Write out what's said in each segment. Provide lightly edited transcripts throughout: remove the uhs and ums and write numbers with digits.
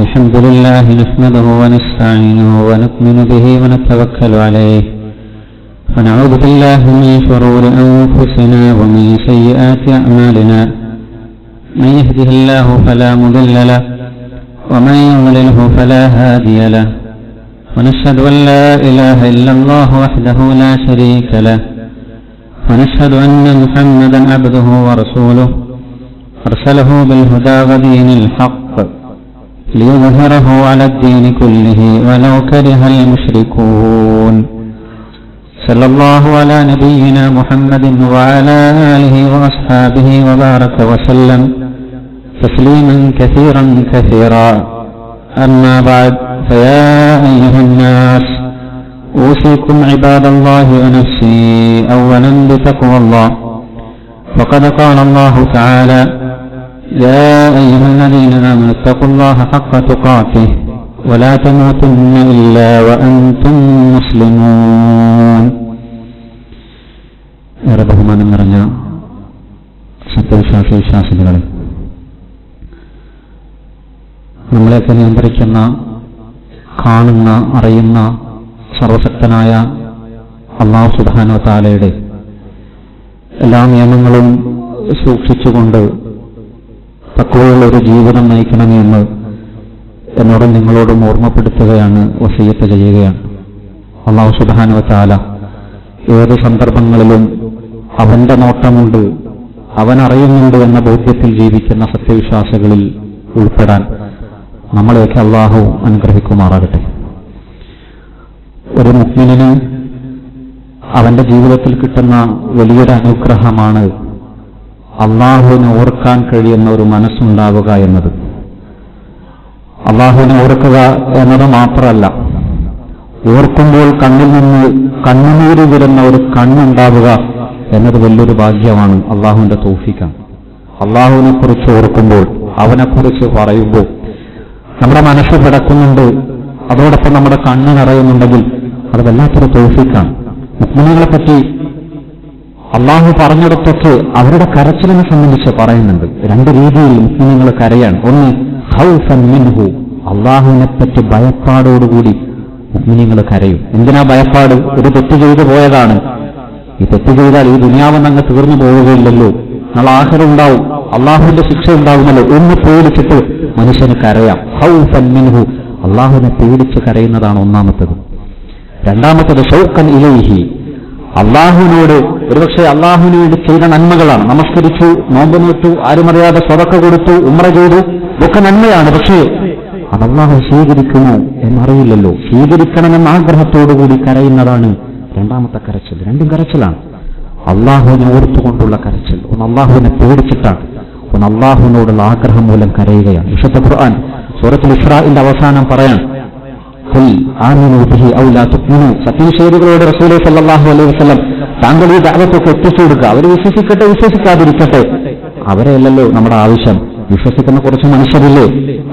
الحمد لله نحمده ونستعينه ونؤمن به ونتوكل عليه ونعوذ بالله من شرور أنفسنا ومن سيئات أعمالنا من يهده الله فلا مضل له ومن يضلله فلا هادي له ونشهد أن لا إله إلا الله وحده لا شريك له ونشهد أن محمدا عبده ورسوله أرسله بالهدى ودين الحق ليظهره على الدين كله ولو كره المشركون صلى الله على نبينا محمد وعلى آله وأصحابه وبارك وسلم تسليما كثيرا كثيرا أما بعد فيا أيها الناس أوصيكم عباد الله ونفسي أولا بتقوى الله وقد قال الله تعالى يا أيها الذين آمنوا اتقوا الله حق تقاته ولا تموتن إلا وأنتم مسلمون. ബഹുമാനം നിറഞ്ഞ സത്യവിശ്വാസികളെ, നമ്മളെയൊക്കെ നിയന്ത്രിക്കുന്ന, കാണുന്ന, അറിയുന്ന സർവശക്തനായ അല്ലാഹു സുബ്ഹാനഹു വ തആലയുടെ എല്ലാ നിയമങ്ങളും സൂക്ഷിച്ചുകൊണ്ട് തഖ്വയുള്ള ഒരു ജീവിതം നയിക്കണമെന്ന് എന്നോടും നിങ്ങളോടും ഓർമ്മപ്പെടുത്തുകയാണ്, വസിയ്യത്ത് ചെയ്യുകയാണ്. അല്ലാഹു സുബ്ഹാനഹു വ തആല ഏത് സന്ദർഭങ്ങളിലും അവന്റെ നോട്ടമുണ്ട്, അവൻ അറിയുന്നുണ്ട് എന്ന ബോധ്യത്തിൽ ജീവിക്കുന്ന സത്യവിശ്വാസികളിൽ ഉൾപ്പെടാൻ നമ്മളെയൊക്കെ അല്ലാഹു അനുഗ്രഹിക്കുമാറാകട്ടെ. ഒരു മുഅ്മിനിന് അവന്റെ ജീവിതത്തിൽ കിട്ടുന്ന വലിയൊരു അനുഗ്രഹമാണ് അള്ളാഹുവിനെ ഓർക്കാൻ കഴിയുന്ന ഒരു മനസ്സുണ്ടാവുക എന്നത്. അള്ളാഹുവിനെ ഓർക്കുക എന്നത് മാത്രമല്ല, ഓർക്കുമ്പോൾ കണ്ണിൽ നിന്ന് കണ്ണുനീര് വരുന്ന ഒരു കണ്ണുണ്ടാവുക എന്നത് വലിയൊരു ഭാഗ്യമാണ്, അള്ളാഹുവിന്റെ തൗഫീഖാണ്. അള്ളാഹുവിനെ കുറിച്ച് ഓർക്കുമ്പോൾ, അവനെക്കുറിച്ച് പറയുമ്പോൾ നമ്മുടെ മനസ്സ് പിടക്കുന്നുണ്ട്, അതോടൊപ്പം നമ്മുടെ കണ്ണ് നിറയുന്നുണ്ടെങ്കിൽ അത് വല്ലാത്തൊരു തൗഫീഖാണ്. മുഅ്മിനീങ്ങളെ പറ്റി അള്ളാഹു പറഞ്ഞിടത്തൊക്കെ അവരുടെ കരച്ചിലിനെ സംബന്ധിച്ച് പറയുന്നുണ്ട്. രണ്ട് രീതിയിൽ മുഅ്മിനീങ്ങൾ കരയാണ്. ഒന്ന് ഖൗഫൻ മിൻഹു, അള്ളാഹുവിനെ പറ്റി ഭയപ്പാടോടുകൂടി മുഅ്മിനീങ്ങൾ കരയും. എന്തിനാ ഭയപ്പാട്? ഒരു തെറ്റ് ചെയ്തു പോയതാണ്. ഈ തെറ്റ് ചെയ്താൽ ഈ ദുനിയാവെന്ന് അങ്ങ് തീർന്നു പോവുകയില്ലല്ലോ, നാളെ ആഖിറ ഉണ്ടാവും, അള്ളാഹുവിന്റെ ശിക്ഷ ഉണ്ടാകുമല്ലോ എന്ന് പേടിച്ചിട്ട് മനുഷ്യന് കരയാം. ഖൗഫൻ മിൻഹു, അള്ളാഹുവിനെ പേടിച്ച് കരയുന്നതാണ് ഒന്നാമത്തത്. രണ്ടാമത്തത് ഷൗഖൻ ഇലൈഹി, അള്ളാഹുവിനോട് ഒരുപക്ഷെ അള്ളാഹുവിന് വേണ്ടി ചെയ്ത നന്മകളാണ്. നമസ്കരിച്ചു, നോമ്പ് നോറ്റു, ആരുമറിയാതെ സ്വതക്ക കൊടുത്തു, ഉംറ ചെയ്തു, ഇതൊക്കെ നന്മയാണ്. പക്ഷേ അത് അള്ളാഹു സ്വീകരിക്കുമോ എന്നറിയില്ലല്ലോ. സ്വീകരിക്കണമെന്ന ആഗ്രഹത്തോടുകൂടി കരയുന്നതാണ് രണ്ടാമത്തെ കരച്ചിൽ. രണ്ടും കരച്ചിലാണ്. അള്ളാഹുവിനെ ഓർത്തുകൊണ്ടുള്ള കരച്ചിൽ. ഒന്ന് അള്ളാഹുവിനെ പേടിച്ചിട്ടാണ്, ഒന്ന് അള്ളാഹുവിനോടുള്ള ആഗ്രഹം മൂലം കരയുകയാണ്. വിശുദ്ധ ഖുർആൻ സൂറത്തുൽ ഇസ്രാഇന്റെ അവസാനം പറയാൻ, സത്യനിഷേധികളോട് റസൂലേ സല്ലല്ലാഹു അലൈഹി വസല്ലം താങ്കൾ ഈ ദഅവത്തൊക്കെ എത്തിച്ചു കൊടുക്കുക. അവർ വിശ്വസിക്കട്ടെ വിശ്വസിക്കാതിരിക്കട്ടെ, അവരെയല്ലല്ലോ നമ്മുടെ ആവശ്യം. വിശ്വസിക്കുന്ന കുറച്ച് മനുഷ്യരില്ലേ,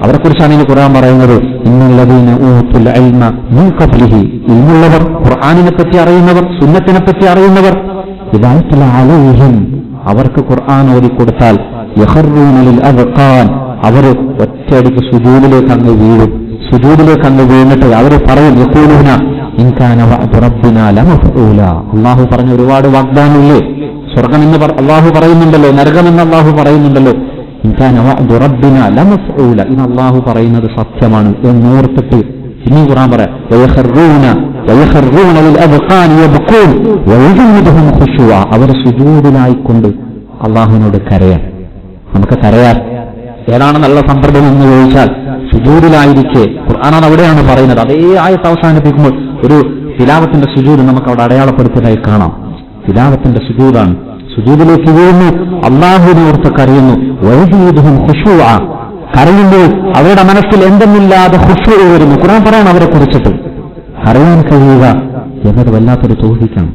അവരെക്കുറിച്ചാണ് ഈ ഖുർആൻ പറയുന്നത്. ഇന്നല്ലദീന ഊതുൽ ഇൽമ മിൻ ഖബ്ലിഹി, ഇൽമുള്ളവർ, ഖുർആനിനെ പറ്റി അറിയുന്നവർ, സുന്നത്തിനെ പറ്റി അറിയുന്നവർ, ഇദാ തല അലൈഹിം, അവർക്ക് ഖുർആൻ ഓതി കൊടുത്താൽ യഖറൂന ലിൽ അദ്ഖാൻ, അവർ ഒറ്റയടിക്ക് സുജൂദിലേക്ക് അങ്ങ് വീഴും. സുജൂദിലേക്ക് അങ്ങ് വീണിട്ട് അവർ പറയും, യഖൂലൂന ഇൻ കാന വഅദു റബ്ബിനാ ലമഫഊല, അല്ലാഹു പറഞ്ഞ ഒരുപാട് വാഗ്ദാനമില്ലേ, സ്വർഗ്ഗമെന്ന് അല്ലാഹു പറയുന്നുണ്ടല്ലോ, നരകമെന്ന് അല്ലാഹു പറയുന്നുണ്ടല്ലോ. ഇൻ കാന വഅദു റബ്ബിനാ ലമഫഊല, ഇത് അല്ലാഹു പറയുന്നത് സത്യമാണ് എന്നോർത്തിട്ട് ഇനി ഖുർആൻ പറയാം, വയഖറൂന ലിൽ അദ്ഖാൻ യബ്ഖൂൻ വയസിദുഹും ഖുശൂഅ, അവർ സുജൂദിലായിക്കൊണ്ട് അല്ലാഹുവിനോട് കരയാൻ. നമുക്ക് കരയാൻ ഏതാണ് നല്ല സന്ദർഭം എന്ന് ചോദിച്ചാൽ സുജൂദിലായിരിക്കെ. ഖുർആനാണ് അവിടെയാണ് പറയുന്നത്. അതേ ആയത്ത് അവസാനിപ്പിക്കുമ്പോൾ ഒരു തിലാവത്തിന്റെ സുജൂദ് നമുക്ക് അവിടെ അടയാളപ്പെടുത്തിയതായി കാണാം. തിലാവത്തിന്റെ സുജൂദാണ്. സുജൂദിലേക്ക് വീഴുന്നു, അല്ലാഹുവിനെ ഓർത്ത് കരയുന്നു. വയസിദുഹും ഖുശൂഅ, കരയുമ്പോൾ അവരുടെ മനസ്സിൽ എന്തെന്നില്ലാതെ ഖുശൂഅ വരുന്നു. ഖുർആൻ പറയണം അവരെ കുറിച്ചിട്ട്. കരയാൻ കഴിയുക എന്നത് വല്ലാത്തൊരു തൗഫീഖാണ്.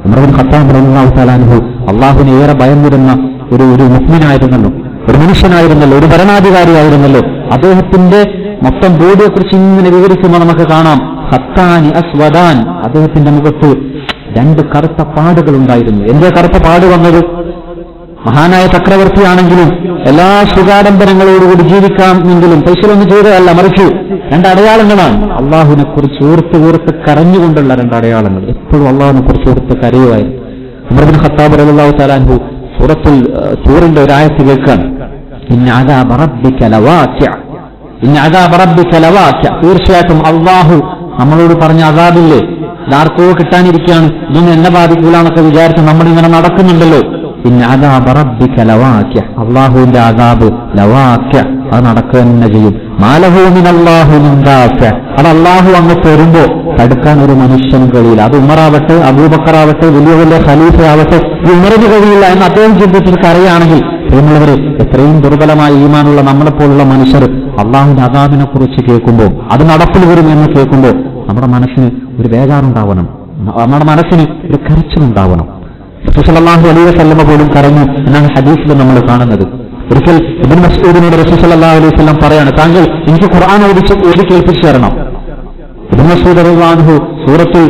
ഉമർ ഇബ്നു ഖത്താബ് റളിയല്ലാഹു തആല അൻഹു അല്ലാഹുവിനെ ഏറെ ഭയന്നിരുന്ന ഒരു മുഅ്മിനായിരുന്നല്ലോ, ഒരു മനുഷ്യനായിരുന്നല്ലോ, ഒരു ഭരണാധികാരിയായിരുന്നല്ലോ. അദ്ദേഹത്തിന്റെ മൊത്തം ബോഡിയെക്കുറിച്ച് ഇങ്ങനെ വിവരിക്കുമ്പോൾ നമുക്ക് കാണാം, ഹത്താനി അസ്വദാൻ, അദ്ദേഹത്തിന്റെ മുഖത്ത് രണ്ട് കറുത്ത പാടുകൾ ഉണ്ടായിരുന്നു. എന്തേ കറുത്ത പാട് വന്നത്? മഹാനായ ചക്രവർത്തിയാണെങ്കിലും എല്ലാ സുഖാഡംബരങ്ങളോടുകൂടി ജീവിക്കാമെങ്കിലും പൈസലൊന്നും ചെയ്തതല്ല, മറിച്ച് രണ്ടടയാളങ്ങളാണ്. അള്ളാഹുവിനെ കുറിച്ച് ഓർത്ത് കരഞ്ഞുകൊണ്ടുള്ള രണ്ടടയാളങ്ങൾ. എപ്പോഴും അള്ളാഹുവിനെ കുറിച്ച് ഓർത്ത് കരയുമായിരുന്നു. ഉമർ ഇബ്നു ഖത്താബ് റളിയല്ലാഹു തആല അൻഹു സൂറത്തുൽ തൂറിന്റെ ഒരു ആയത്ത് കേൾക്കാൻ, ഇന്ന അദാബ റബ്ബിക ലവാഖിഅ, ഇന്ന അദാബ റബ്ബിക ലവാഖിഅ, തീർച്ചയായിട്ടും അള്ളാഹു നമ്മളോട് പറഞ്ഞ അദാബില്ലേ, ഇതാർക്കോ കിട്ടാനിരിക്കുകയാണ്, ഇതൊന്നും എന്നെ ബാധിക്കൂലാന്നൊക്കെ വിചാരിച്ച് നമ്മളിങ്ങനെ നടക്കുന്നുണ്ടല്ലോ. ഇന്ന അദാബ റബ്ബിക ലവാഖിഅ, അള്ളാഹുവിന്റെ അദാബ് ലവാഖിഅ, അത് നടക്കുക തന്നെ ചെയ്യും. മാലഹു മിനല്ലാഹി മിൻ ദാഫിഅ, അത് അള്ളാഹു അങ്ങ് തരുമ്പോ തടുക്കാൻ ഒരു മനുഷ്യനും കഴിയില്ല. അത് ഉമറാവട്ടെ, അബൂബക്കറാവട്ടെ, വലിയ വലിയ ഖലീഫയാവട്ടെ, ഈ ഉമറിന് കഴിയില്ല എന്ന് അദ്ദേഹം ചിന്തിച്ചിട്ട് അറിയുകയാണെങ്കിൽ, പ്രിയമുള്ളവരെ, എത്രയും ദുർബലമായ ഈമാനുള്ള നമ്മളെപ്പോലുള്ള മനുഷ്യർ അള്ളാഹുവിന്റെ അദാബിനെ കുറിച്ച് കേൾക്കുമ്പോൾ, അത് നടപ്പിൽ വരും എന്ന് കേൾക്കുമ്പോൾ നമ്മുടെ മനസ്സിന് ഒരു ബേജാറുണ്ടാവണം, നമ്മുടെ മനസ്സിന് ഒരു കരച്ചിലുണ്ടാവണം. റസൂൽ സല്ലല്ലാഹു അലൈഹി വസല്ലം പോലും കരഞ്ഞു എന്നാണ് ഹദീസിൽ നമ്മൾ കാണുന്നത്. ഒരിക്കൽ ഇബ്നു മസ്ഊദിനോട് റസൂൽ സല്ലല്ലാഹു അലൈഹി വസല്ലം പറയാണ്, താങ്കൾ എനിക്ക് ഖുർആൻ ഓതി കേൾപ്പിച്ചു തരണം. ഇബ്നു മസ്ഊദ് റളിയല്ലാഹു അൻഹു സൂറത്തുൽ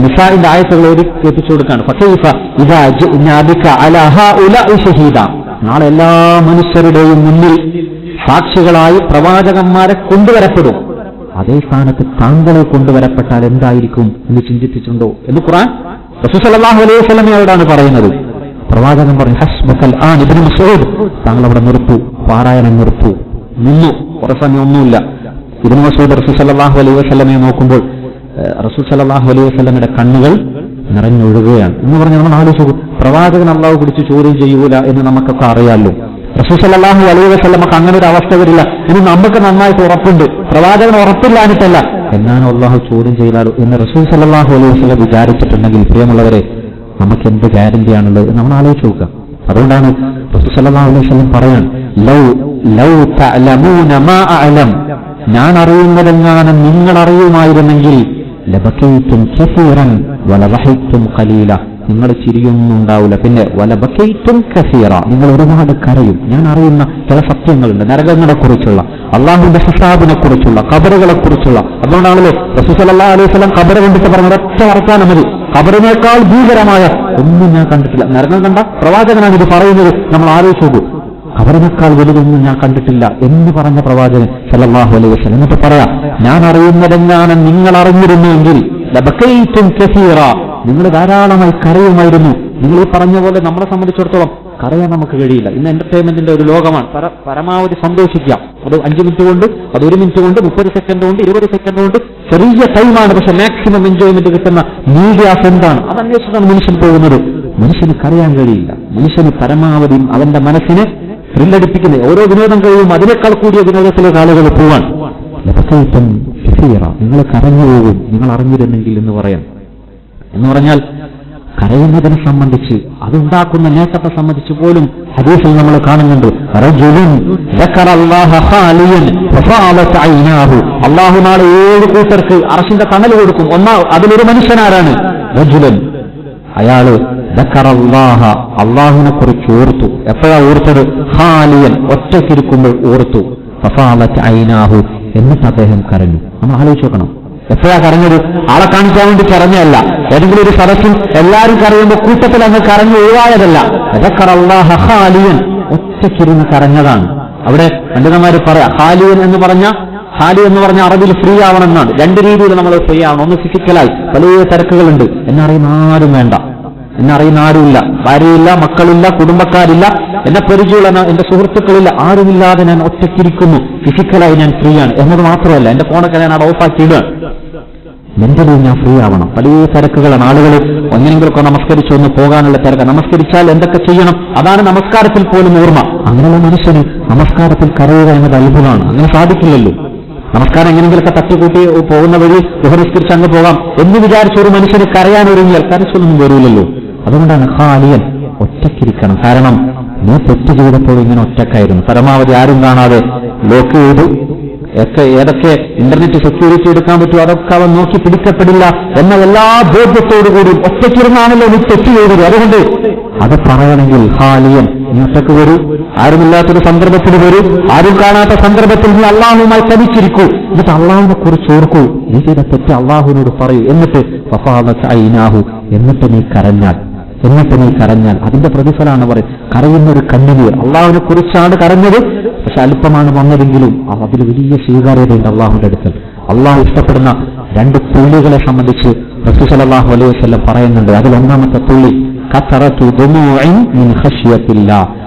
നിസാഇന്റെ ആയത്തുകൾ ഓതി കേൾപ്പിച്ചു കൊടുക്കുകയാണ്. ഫകൈഫ ഇദാ ജിഅ്നാ ബിക അലാ ഹൗലാഇ ഷഹീദ, നാളെ എല്ലാ മനുഷ്യരുടെയും മുന്നിൽ സാക്ഷികളായി പ്രവാചകന്മാരെ കൊണ്ടുവരപ്പെടും. അതേ സ്ഥാനത്ത് താങ്കളെ കൊണ്ടുവരപ്പെട്ടാൽ എന്തായിരിക്കും എന്ന് ചിന്തിച്ചിട്ടുണ്ടോ എന്ന് ഖുർആൻ റസൂൽ സല്ലല്ലാഹു അലൈഹി വസല്ലമയോടാണ് പറയുന്നത്. പ്രവാചകൻ പറഞ്ഞു, ഹസ്ബകൽ ആൻ ഇബ്നു മസ്ഊദ്, താങ്കൾ അവിടെ നിർത്തു, പാരായണം നിർത്തു. നിന്നു, കുറെ സമയം ഒന്നുമില്ല. ഇബ്നു മസ്ഊദ് റസൂൽ സല്ലല്ലാഹു അലൈഹി വസല്ലമയെ നോക്കുമ്പോൾ റസൂൽ സല്ലല്ലാഹു അലൈഹി വസല്ലമയുടെ കണ്ണുകൾ നിറഞ്ഞൊഴുകുകയാണ് എന്ന് പറഞ്ഞ് നമ്മൾ ആലോചിച്ചു. പ്രവാചകൻ അള്ളാഹു പിടിച്ച് ചോദ്യം ചെയ്യൂല എന്ന് നമുക്കൊക്കെ അറിയാമല്ലോ. റസൂൽ സല്ലല്ലാഹു അലൈഹി വസല്ലമക്ക് അങ്ങനെ ഒരു അവസ്ഥ വരില്ല എന്ന് നമുക്ക് നന്നായിട്ട് ഉറപ്പുണ്ട്. പ്രവാചകൻ ഉറപ്പില്ലാഞ്ഞിട്ടല്ല, എന്നാണ് അള്ളാഹു ചോദ്യം ചെയ്താലോ എന്ന് റസൂൽ സല്ലല്ലാഹു അലൈഹി വസല്ലം വിചാരിച്ചിട്ടുണ്ടെങ്കിൽ, പ്രിയമുള്ളവരെ, നമുക്ക് എന്ത് ഗ്യാരണ്ടിയാണുള്ളത് നമ്മൾ ആലോചിച്ച് നോക്കുക. അതുകൊണ്ടാണ് റസൂൽ സല്ലല്ലാഹു അലൈഹി വസല്ലം പറയാൻ, ലൗ തഅലമൂന മാ അഅലം, ഞാൻ അറിയുന്നതെങ്ങാനും നിങ്ങൾ അറിയുമായിരുന്നെങ്കിൽ ലബകൈതും കസീറൻ വലദഹൈതും ഖലീല, നിങ്ങൾ ചിരിയൊന്നും ഉണ്ടാവില്ല, പിന്നെ വലബകൈതും കസീറ, നിങ്ങൾ ഒരുപാട് കരയും. ഞാൻ അറിയുന്ന ചില സത്യങ്ങളുണ്ട്, നരകങ്ങളെ കുറിച്ചുള്ള, അള്ളാഹുവിന്റെ ഹിസാബിനെ കുറിച്ചുള്ള, ഖബറുകളെ കുറിച്ചുള്ള. അതുകൊണ്ടാണല്ലോ റസൂൽ സല്ലല്ലാഹു അലൈഹി വസല്ലം ഖബർ കണ്ടിട്ട് പറഞ്ഞ ഒറ്റ വർത്താനം മതി, ഖബറിനേക്കാൾ ഭീകരമായ ഒന്നും ഞാൻ കണ്ടിട്ടില്ല. നരകം കണ്ട പ്രവാചകനാണ് ഇത് പറയുന്നത്. നമ്മൾ ആലോചിച്ച് നോക്കൂ, ഖബറിനേക്കാൾ വലുതൊന്നും ഞാൻ കണ്ടിട്ടില്ല എന്ന് പറഞ്ഞ പ്രവാചകൻ സല്ലല്ലാഹു അലൈഹി വസല്ലം എന്നിട്ട് പറയാം, ഞാൻ അറിയുന്നതെങ്ങാനും നിങ്ങൾ അറിഞ്ഞിരുന്നുവെങ്കിൽ ലബകൈതും കസീറ, നിങ്ങൾ ധാരാളമായി കരയുമായിരുന്നു. നിങ്ങൾ ഈ പറഞ്ഞ പോലെ നമ്മളെ സംബന്ധിച്ചിടത്തോളം കരയാൻ നമുക്ക് കഴിയില്ല. ഇന്ന് എന്റർടൈൻമെന്റിന്റെ ഒരു ലോകമാണ്. പരമാവധി സന്തോഷിക്കാം. അത് 5 മിനിറ്റ് കൊണ്ട്, അത് 1 മിനിറ്റ് കൊണ്ട്, 30 സെക്കൻഡ് കൊണ്ട്, 20 സെക്കൻഡ് കൊണ്ട്, ചെറിയ ടൈമാണ്. പക്ഷെ മാക്സിമം എൻജോയ്മെന്റ് കിട്ടുന്ന മീഡിയാസ് എന്താണ്, അത് അന്വേഷിച്ചാണ് മനുഷ്യൻ പോകുന്നത്. മനുഷ്യന് കരയാൻ കഴിയില്ല. മനുഷ്യന് പരമാവധി അവന്റെ മനസ്സിനെ ത്രില്ലടിപ്പിക്കുന്നത് ഓരോ വിനോദം കഴിയും അതിനേക്കാൾ കൂടിയ വിനോദത്തിലേക്ക് ആളുകൾ പോവാൻ. നിങ്ങൾ കരഞ്ഞു പോകും നിങ്ങൾ അറിഞ്ഞിരുന്നെങ്കിൽ എന്ന് പറയാം. എന്ന് പറഞ്ഞാൽ കരയുന്നതിനെ സംബന്ധിച്ച്, അതുണ്ടാക്കുന്ന നേട്ടത്തെ സംബന്ധിച്ച് പോലും ഹദീസിൽ നമ്മൾ കാണുന്നുണ്ട്. അള്ളാഹു നാളെ 7 കൂട്ടർക്ക് അർശിന്റെ തണൽ കൊടുക്കും. അതിലൊരു മനുഷ്യനാരാണ്? റജുലൻ, അയാള് അള്ളാഹുവിനെ കുറിച്ച് ഓർത്തു. എപ്പോഴാ ഓർത്തത്? ഖാലിയൻ, ഒറ്റക്കിരിക്കുമ്പോൾ ഓർത്തു. ഫഫാലത് ഐനാഹു, എന്നിട്ട് അദ്ദേഹം കരഞ്ഞു. നമ്മൾ ആലോചിച്ച് നോക്കണം, എപ്പോഴാ കരഞ്ഞത്? ആളെ കാണിക്കാൻ വേണ്ടി കരഞ്ഞല്ല, ഏതെങ്കിലും ഒരു സദസ്സിൽ എല്ലാവരും കരയുമ്പോൾ കൂട്ടത്തിൽ അങ്ങ് കരഞ്ഞു ഒഴിവായതല്ല. ഖാലിയൻ, ഒറ്റക്കിരുന്ന് കരഞ്ഞതാണ്. അവിടെ പണ്ഡിതന്മാര് പറയാം, ഖാലിയൻ എന്ന് പറഞ്ഞ അറബിൽ ഫ്രീ ആവണമെന്നാണ്. 2 രീതിയിൽ നമ്മൾ ഫ്രീ ആവണം. ഒന്ന് ഫിസിക്കലായി, വലിയ തിരക്കുകളുണ്ട്, എന്നറിയുന്ന ആരും വേണ്ട, എന്നറിയുന്ന ആരുമില്ല, ഭാര്യയില്ല, മക്കളില്ല, കുടുംബക്കാരില്ല, എന്നെ പരിചയമുള്ള എന്റെ സുഹൃത്തുക്കളില്ല, ആരുമില്ലാതെ ഞാൻ ഒറ്റയ്ക്കിരിക്കുന്നു, ഫിസിക്കലായി ഞാൻ ഫ്രീ ആണ് എന്നത് മാത്രമല്ല, എന്റെ ഫോണൊക്കെ ഞാൻ അവിടെ ഓഫാക്കിയിടുകയാണ്. മെന്റലി ഞാൻ ഫ്രീ ആവണം. വലിയ തിരക്കുകളാണ്. ആളുകൾ എങ്ങനെയെങ്കിലുമൊക്കെ നമസ്കരിച്ചു ഒന്ന് പോകാനുള്ള തിരക്ക്. നമസ്കരിച്ചാൽ എന്തൊക്കെ ചെയ്യണം, അതാണ് നമസ്കാരത്തിൽ പോലും ഓർമ്മ. അങ്ങനെയുള്ള മനുഷ്യന് നമസ്കാരത്തിൽ കരയുക എന്നത് അത്ഭുതമാണ്. അങ്ങനെ സാധിക്കില്ലല്ലോ. നമസ്കാരം എങ്ങനെയെങ്കിലൊക്കെ തട്ടിക്കൂട്ടി പോകുന്ന വഴി ബഹുനിസ്കരിച്ച് അങ്ങ് പോകാം എന്ന് വിചാരിച്ച ഒരു മനുഷ്യന് കരയാൻ ഒരുങ്ങിയാൽ കരച്ചൊന്നും വരില്ലല്ലോ. അതുകൊണ്ടാണ് ഖാലിയൻ, ഒറ്റയ്ക്കിരിക്കണം. കാരണം നീ തെറ്റ് ചെയ്തപ്പോൾ ഇങ്ങനെ ഒറ്റക്കായിരുന്നു, പരമാവധി ആരും കാണാതെ ലോക്ക് ചെയ്തു. ഏതൊക്കെ ഇന്റർനെറ്റ് സെക്യൂരിറ്റി എടുക്കാൻ പറ്റുമോ അതൊക്കെ അവൻ നോക്കി പിടിക്കപ്പെടില്ല എന്ന എല്ലാ ബോധ്യത്തോടുകൂടി ഒറ്റയ്ക്കിരുന്നാണല്ലോ നീ തെറ്റ് ചെയ്തത്. അതുകൊണ്ട് അത് പറയണമെങ്കിൽ ഖാലിയൻ, നീ ഒറ്റക്ക് വരൂ, ആരുമില്ലാത്തൊരു സന്ദർഭത്തിൽ വരൂ, ആരും കാണാത്ത സന്ദർഭത്തിൽ നീ അള്ളാഹുമായി തനിച്ചിരിക്കൂ, എന്നിട്ട് അള്ളാഹുവിനെ കുറിച്ച് ഓർക്കൂ, നീ ചെയ്ത തെറ്റ് അള്ളാഹുവിനോട് പറയൂ, എന്നിട്ട് ഫഫാദത് ഐനാഹു, എന്നിട്ട് നീ കരഞ്ഞാൽ എന്നിട്ട് നീ കരഞ്ഞാൽ അതിന്റെ പ്രതിഫലമാണ് പറയും കരയുന്ന ഒരു കണ്ണുനീർ. അള്ളാഹുവിനെ കുറിച്ചാണ് കരഞ്ഞത്, പക്ഷെ അല്പമാണ് വന്നതെങ്കിലും അതിൽ വലിയ സ്വീകാര്യതയുണ്ട് അള്ളാഹുവിന്റെ അടുക്കൽ. അള്ളാഹു ഇഷ്ടപ്പെടുന്ന 2 തുള്ളികളെ സംബന്ധിച്ച് റസൂൽ സല്ലല്ലാഹു അലൈഹി വസല്ലം പറയുന്നുണ്ട്. അതിൽ ഒന്നാമത്തെ തുള്ളി ഖതറതു ദുമൂഇൻ മിൻ ഖശ്യത്തില്ലാ,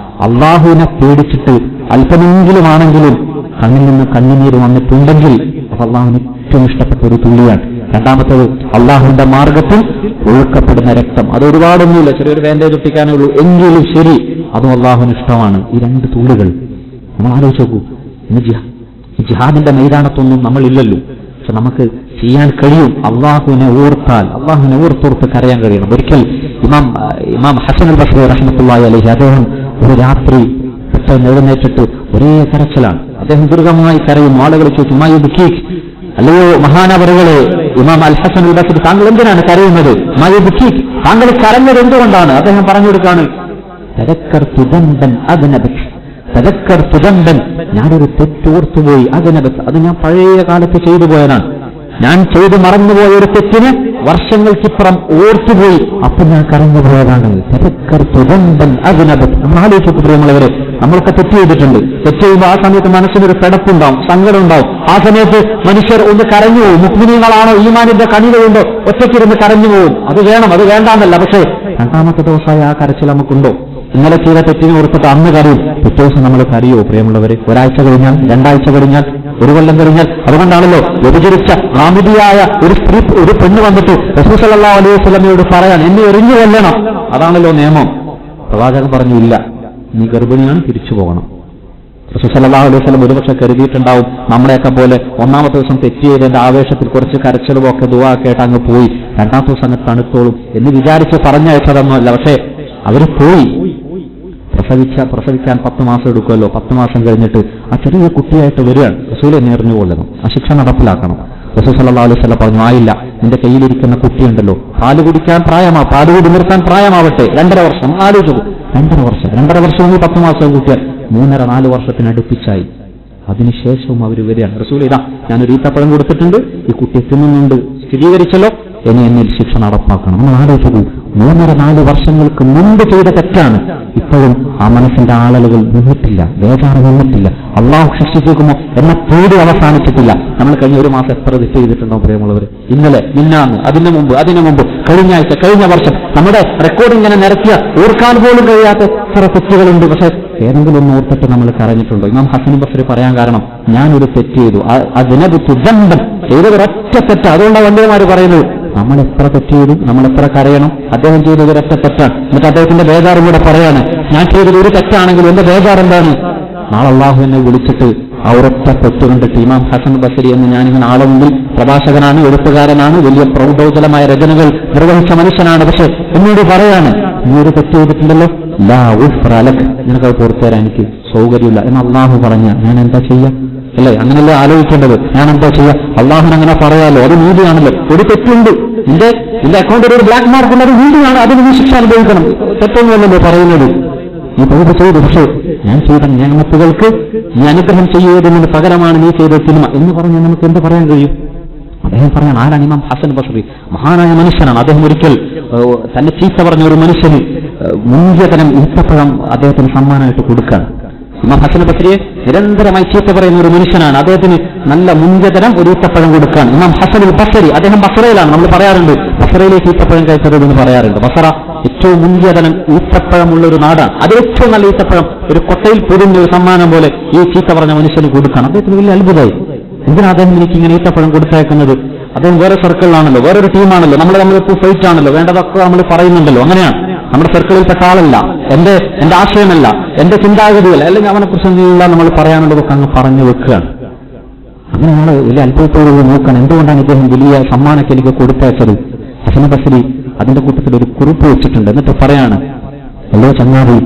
അള്ളാഹുവിനെ പേടിച്ചിട്ട് അല്പമെങ്കിലും ആണെങ്കിലും കണ്ണിൽ നിന്ന് കണ്ണുനീർ വന്നിട്ടുണ്ടെങ്കിൽ അത് അള്ളാഹുവിന് ഏറ്റവും ഇഷ്ടപ്പെട്ട ഒരു തുള്ളിയാണ്. രണ്ടാമത്തേത് അള്ളാഹുവിന്റെ മാർഗത്തിൽ ഒഴുക്കപ്പെടുന്ന രക്തം. അത് ഒരുപാടൊന്നുമില്ല, ചെറിയൊരു ബാൻഡേജ് ഒട്ടിക്കാനേ ഉള്ളൂ, എങ്കിലും ശരി അതും അള്ളാഹുവിന് ഇഷ്ടമാണ്. ഈ 2 തുള്ളികൾ നമ്മൾ ആലോചിച്ച് നോക്കൂ. ഇന്ന് ജിഹാദിന്റെ മൈതാനത്തൊന്നും നമ്മളില്ലല്ലോ, പക്ഷെ നമുക്ക് ചെയ്യാൻ കഴിയും. അള്ളാഹുവിനെ ഓർത്തോർത്ത് കരയാൻ കഴിയണം. ഒരിക്കൽ ഇമാം ഹസൻ അൽ ബസ്രി റഹ്മത്തുള്ളാഹി അലൈഹി അദ്ദേഹം ഒരു രാത്രി പെട്ടെന്ന് എഴുന്നേറ്റിട്ട് ഒരേ കരച്ചിലാണ്. അദ്ദേഹം ദീർഘമായി കരയും. ആളുകൾ ചോദിച്ചു, മായുബിക്കീക്, അല്ലയോ മഹാനവറുകളെ ഇമാം അൽ ഹസൻ അൽ ബസ്രി, താങ്കൾ എന്തിനാണ് കരയുന്നത്? മായുബിക്കീക്, താങ്കൾ കരഞ്ഞത് എന്തുകൊണ്ടാണ്? അദ്ദേഹം പറഞ്ഞു കൊടുക്കാണ്, ഞാനൊരു തെറ്റോർത്തുപോയി, അത് ഞാൻ പഴയ കാലത്ത് ചെയ്തു പോയതാണ്. ഞാൻ ചെയ്തു മറന്നുപോയ ഒരു തെറ്റിന് വർഷങ്ങൾക്കിപ്പുറം ഓർത്തുപോയി, അപ്പൊ ഞാൻ കരഞ്ഞുപോയതാണ്. നമ്മൾ ആലോചിച്ചു പ്രിയമുള്ളവരെ, നമ്മളൊക്കെ തെറ്റ് ചെയ്തിട്ടുണ്ട്. തെറ്റ് ചെയ്യുമ്പോൾ ആ സമയത്ത് മനസ്സിനൊരു പിടപ്പുണ്ടാവും, സങ്കടം ഉണ്ടാവും. ആ സമയത്ത് മനുഷ്യർ ഒന്ന് കരഞ്ഞു പോകും. മുസ്ലിമീങ്ങളാണോ, ഈമാനിന്റെ കണികളുണ്ടോ, ഒറ്റയ്ക്കിരുന്ന് കരഞ്ഞു പോകും. അത് വേണം, അത് വേണ്ടാന്നല്ല. പക്ഷേ രണ്ടാമത്തെ ദിവസമായ ആ കരച്ചിൽ നമുക്കുണ്ടോ? ഇന്നലെ ചെയ്ത തെറ്റിനെ ഓർത്തിട്ട് അന്ന് കരയും, പിറ്റേ ദിവസം നമ്മൾ കരയോ പ്രിയമുള്ളവരെ? ഒരാഴ്ച കഴിഞ്ഞാൽ, 2 ആഴ്ച കഴിഞ്ഞാൽ, 1 കൊല്ലം കഴിഞ്ഞാൽ. അതുകൊണ്ടാണല്ലോ വ്യഭിചരിച്ച ആമിദിയായ ഒരു പെണ്ണ് വന്നിട്ട് റസൂൽ സല്ലല്ലാഹു അലൈഹി വസല്ലമയോട് പറയാൻ, എന്നെ എറിഞ്ഞു കൊല്ലണം. അതാണല്ലോ നിയമം. പ്രവാചകൻ പറഞ്ഞു, ഇല്ല, നീ ഗർഭിണിയാണ്, തിരിച്ചു പോകണം. റസൂൽ സല്ലല്ലാഹു അലൈഹി വസല്ലം ഒരുപക്ഷെ കരുതിയിട്ടുണ്ടാവും നമ്മളെയൊക്കെ പോലെ ഒന്നാമത്തെ ദിവസം തെറ്റ് ചെയ്തതിന്റെ ആവേശത്തിൽ കുറച്ച് കരച്ചിലുമൊക്കെ ദുആ കേട്ട് അങ്ങ് പോയി, 2ാമത്തെ ദിവസം അങ്ങ് തണുത്തോളും എന്ന് വിചാരിച്ച് പറഞ്ഞയച്ചതൊന്നുമല്ല. പക്ഷേ അവർ പോയി. പ്രസവിക്കാൻ 10 മാസം എടുക്കുമല്ലോ. 10 മാസം കഴിഞ്ഞിട്ട് ആ ചെറിയ കുട്ടിയായിട്ട് വരികയാണ്. റസൂൽ എന്നെ എറിഞ്ഞു കൊള്ളണം, ആ ശിക്ഷ നടപ്പിലാക്കണം. റസൂൽ സല്ലല്ലാഹു അലൈഹി വസല്ലം പറഞ്ഞു, ആയില്ല, നിന്റെ കയ്യിലിരിക്കുന്ന കുട്ടിയുണ്ടല്ലോ, പാല് കുടിക്കാൻ പാല് കുടി നിർത്താൻ പ്രായമാവട്ടെ. 2.5 വർഷം ആലോചിച്ചു. 2.5 വർഷം 10 മാസം കുട്ടിയാൽ 3.5-4 വർഷത്തിനടുപ്പിച്ചായി. അതിനുശേഷവും അവർ വരികയാണ്. റസൂൽ, ഇതാ ഞാനൊരു ഈത്തപ്പഴം കൊടുത്തിട്ടുണ്ട്, ഈ കുട്ടി തിന്നുന്നുണ്ട്, സ്ഥിരീകരിച്ചല്ലോ, ഇനി എന്നിൽ ശിക്ഷ നടപ്പാക്കണം. നമ്മൾ ആലോചിച്ചു, 3.5-4 വർഷങ്ങൾക്ക് മുമ്പ് ചെയ്ത തെറ്റാണ്. ഇപ്പോഴും ആ മനസ്സിന്റെ ആളലുകൾ നിന്നിട്ടില്ല, വേദാറ് നിന്നിട്ടില്ല. അള്ളാഹു ശിക്ഷിച്ചേക്കുമോ എന്ന പേടി അവസാനിച്ചിട്ടില്ല. നമ്മൾ കഴിഞ്ഞ 1 മാസം എത്ര തെറ്റ് ചെയ്തിട്ടുണ്ടോ പ്രിയമുള്ളവർ? ഇന്നലെ, മിന്നാന്ന്, അതിനു മുമ്പ്, കഴിഞ്ഞ ആഴ്ച, കഴിഞ്ഞ വർഷം നമ്മുടെ റെക്കോർഡ് ഇങ്ങനെ നിരത്തിയ ഓർക്കാൻ പോലും കഴിയാത്ത എത്ര തെറ്റുകളുണ്ട്. പക്ഷെ ഏതെങ്കിലും ഒന്ന് ഓർത്തിട്ട് നമ്മൾ കരഞ്ഞിട്ടുണ്ടോ? ഇമാം ഹസൻ ബസ്രി പറയാൻ കാരണം, ഞാനൊരു തെറ്റ് ചെയ്തു, ചെയ്തൊരൊറ്റ തെറ്റ്. അതുകൊണ്ടാണ് പണ്ഡിതന്മാർ പറയുന്നത്, നമ്മൾ എത്ര തെറ്റ് ചെയ്തു, നമ്മൾ എത്ര കരയണം. അദ്ദേഹം ചെയ്തത് ഒരൊറ്റ തെറ്റാണ്. എന്നിട്ട് അദ്ദേഹത്തിന്റെ ബേജാറും കൂടെ പറയാണ്, ഞാൻ ചെയ്തത് ഒരു തെറ്റാണെങ്കിലും എന്റെ ബേജാർ എന്താണ്? നാളെ അള്ളാഹു എന്നെ വിളിച്ചിട്ട് ആ ഒരൊറ്റ തെറ്റ് കണ്ടിട്ട്, ഇമാം ഹസൻ ബസ്രി എന്ന് ഞാനിങ്ങനെ ആളെ മുമ്പിൽ പ്രഭാഷകനാണ്, എഴുത്തുകാരനാണ്, വലിയ പ്രൗഢോജ്വലമായ രചനകൾ നിർവഹിച്ച മനുഷ്യനാണ്. പക്ഷെ എന്നോട് പറയാണ്, നീ ഒരു തെറ്റ് ചെയ്തിട്ടുണ്ടല്ലോ, ലാ ഉഫ്റ ലക്, നിനക്കത് പുറത്തുതരാൻ എനിക്ക് സൗകര്യമില്ല എന്ന് അള്ളാഹു പറഞ്ഞ ഞാൻ എന്താ ചെയ്യാ? അല്ലേ? അങ്ങനല്ലേ ആലോചിക്കേണ്ടത്. ഞാൻ എന്താ ചെയ്യാ? അള്ളാഹുന് അങ്ങനെ പറയാലോ, അത് നീതിയാണല്ലോ. ഒരു തെറ്റുണ്ട്, നിന്റെ അക്കൗണ്ടിൽ ഒരു ബ്ലാക്ക് മാർക്ക് ഉള്ളത് നീതിയാണ്, അതിന് നീ ശിക്ഷ അനുഭവിക്കണം. തെറ്റൊന്നുമല്ലല്ലോ പറയുന്നത്. നീ തൗബ ചെയ്തു, പക്ഷേ ഞാൻ ചെയ്ത നിയമത്തുകൾക്ക് നീ അനുഗ്രഹം ചെയ്യുന്നതിന് പകരമാണ് നീ ചെയ്ത സിനിമ എന്ന് പറഞ്ഞാൽ നമുക്ക് എന്ത് പറയാൻ കഴിയും? അദ്ദേഹം പറയാൻ, ആരാണ്? ഇമാം ഹസൻ ബസ്രി, മഹാനായ മനുഷ്യനാണ്. അദ്ദേഹം ഒരിക്കൽ തന്നെ ചീത്ത പറഞ്ഞ ഒരു മനുഷ്യന് മുൻകതനം ഈത്തപ്പഴം അദ്ദേഹത്തിന് സമ്മാനമായിട്ട് കൊടുക്കുകയാണ്. ഇമാം ഹസൻ ബസ്രിയെ നിരന്തരമായി ചീത്ത പറയുന്ന ഒരു മനുഷ്യനാണ്. അദ്ദേഹത്തിന് നല്ല മുൻകതനം ഒരു ഈത്തപ്പഴം കൊടുക്കുകയാണ്. ഇമാം ഹസൻ ബസ്രി, അദ്ദേഹം ബസ്രയിലാണ്. നമ്മൾ പറയാറുണ്ട്, ബസ്രയിലേക്ക് ഈത്തപ്പഴം കഴിക്കരുത് എന്ന് പറയാറുണ്ട്. ബസ്ര ഏറ്റവും മുൻകതനം ഈത്തപ്പഴമുള്ള ഒരു നാടാണ്. അത് ഏറ്റവും നല്ല ഈത്തപ്പഴം ഒരു കൊട്ടയിൽ പൊതിഞ്ഞ ഒരു സമ്മാനം പോലെ ഈ ചീത്ത പറഞ്ഞ മനുഷ്യന് കൊടുക്കണം. അദ്ദേഹത്തിന് വലിയ അത്ഭുതമായി, എന്തിനാ അദ്ദേഹം എനിക്ക് ഇങ്ങനെ ഈത്തപ്പഴം കൊടുത്തയക്കുന്നത്? അദ്ദേഹം വേറെ സർക്കിളിലാണല്ലോ, വേറൊരു ടീമാണല്ലോ, നമ്മൾ തമ്മിലിപ്പോൾ ഫൈറ്റ് ആണല്ലോ, വേണ്ടതൊക്കെ നമ്മൾ പറയുന്നുണ്ടല്ലോ. അങ്ങനെയാണ്, നമ്മുടെ സർക്കിളിൽപ്പെട്ട ആളല്ല, എന്റെ ആശയമല്ല, എന്റെ ചിന്താഗതിയല്ല, അല്ലെങ്കിൽ അവനെക്കുറിച്ചെല്ലാം നമ്മൾ പറയാനുള്ളതൊക്കെ അങ്ങ് പറഞ്ഞു വെക്കുകയാണ്. അങ്ങനെ നമ്മൾ വലിയ അത്ഭുതത്തോടുകൂടി നോക്കണം, എന്തുകൊണ്ടാണ് ഇദ്ദേഹം വലിയ സമ്മാനಕ್ಕೆ എനിക്ക് കൊടുത്തയച്ചത്? ഹസൻ ബസ്രി അതിന്റെ കൂട്ടത്തിൽ ഒരു കുറിപ്പ് വെച്ചിട്ടുണ്ട്. എന്നിട്ട് പറയാണ്, ഹലോ ചങ്ങാതി,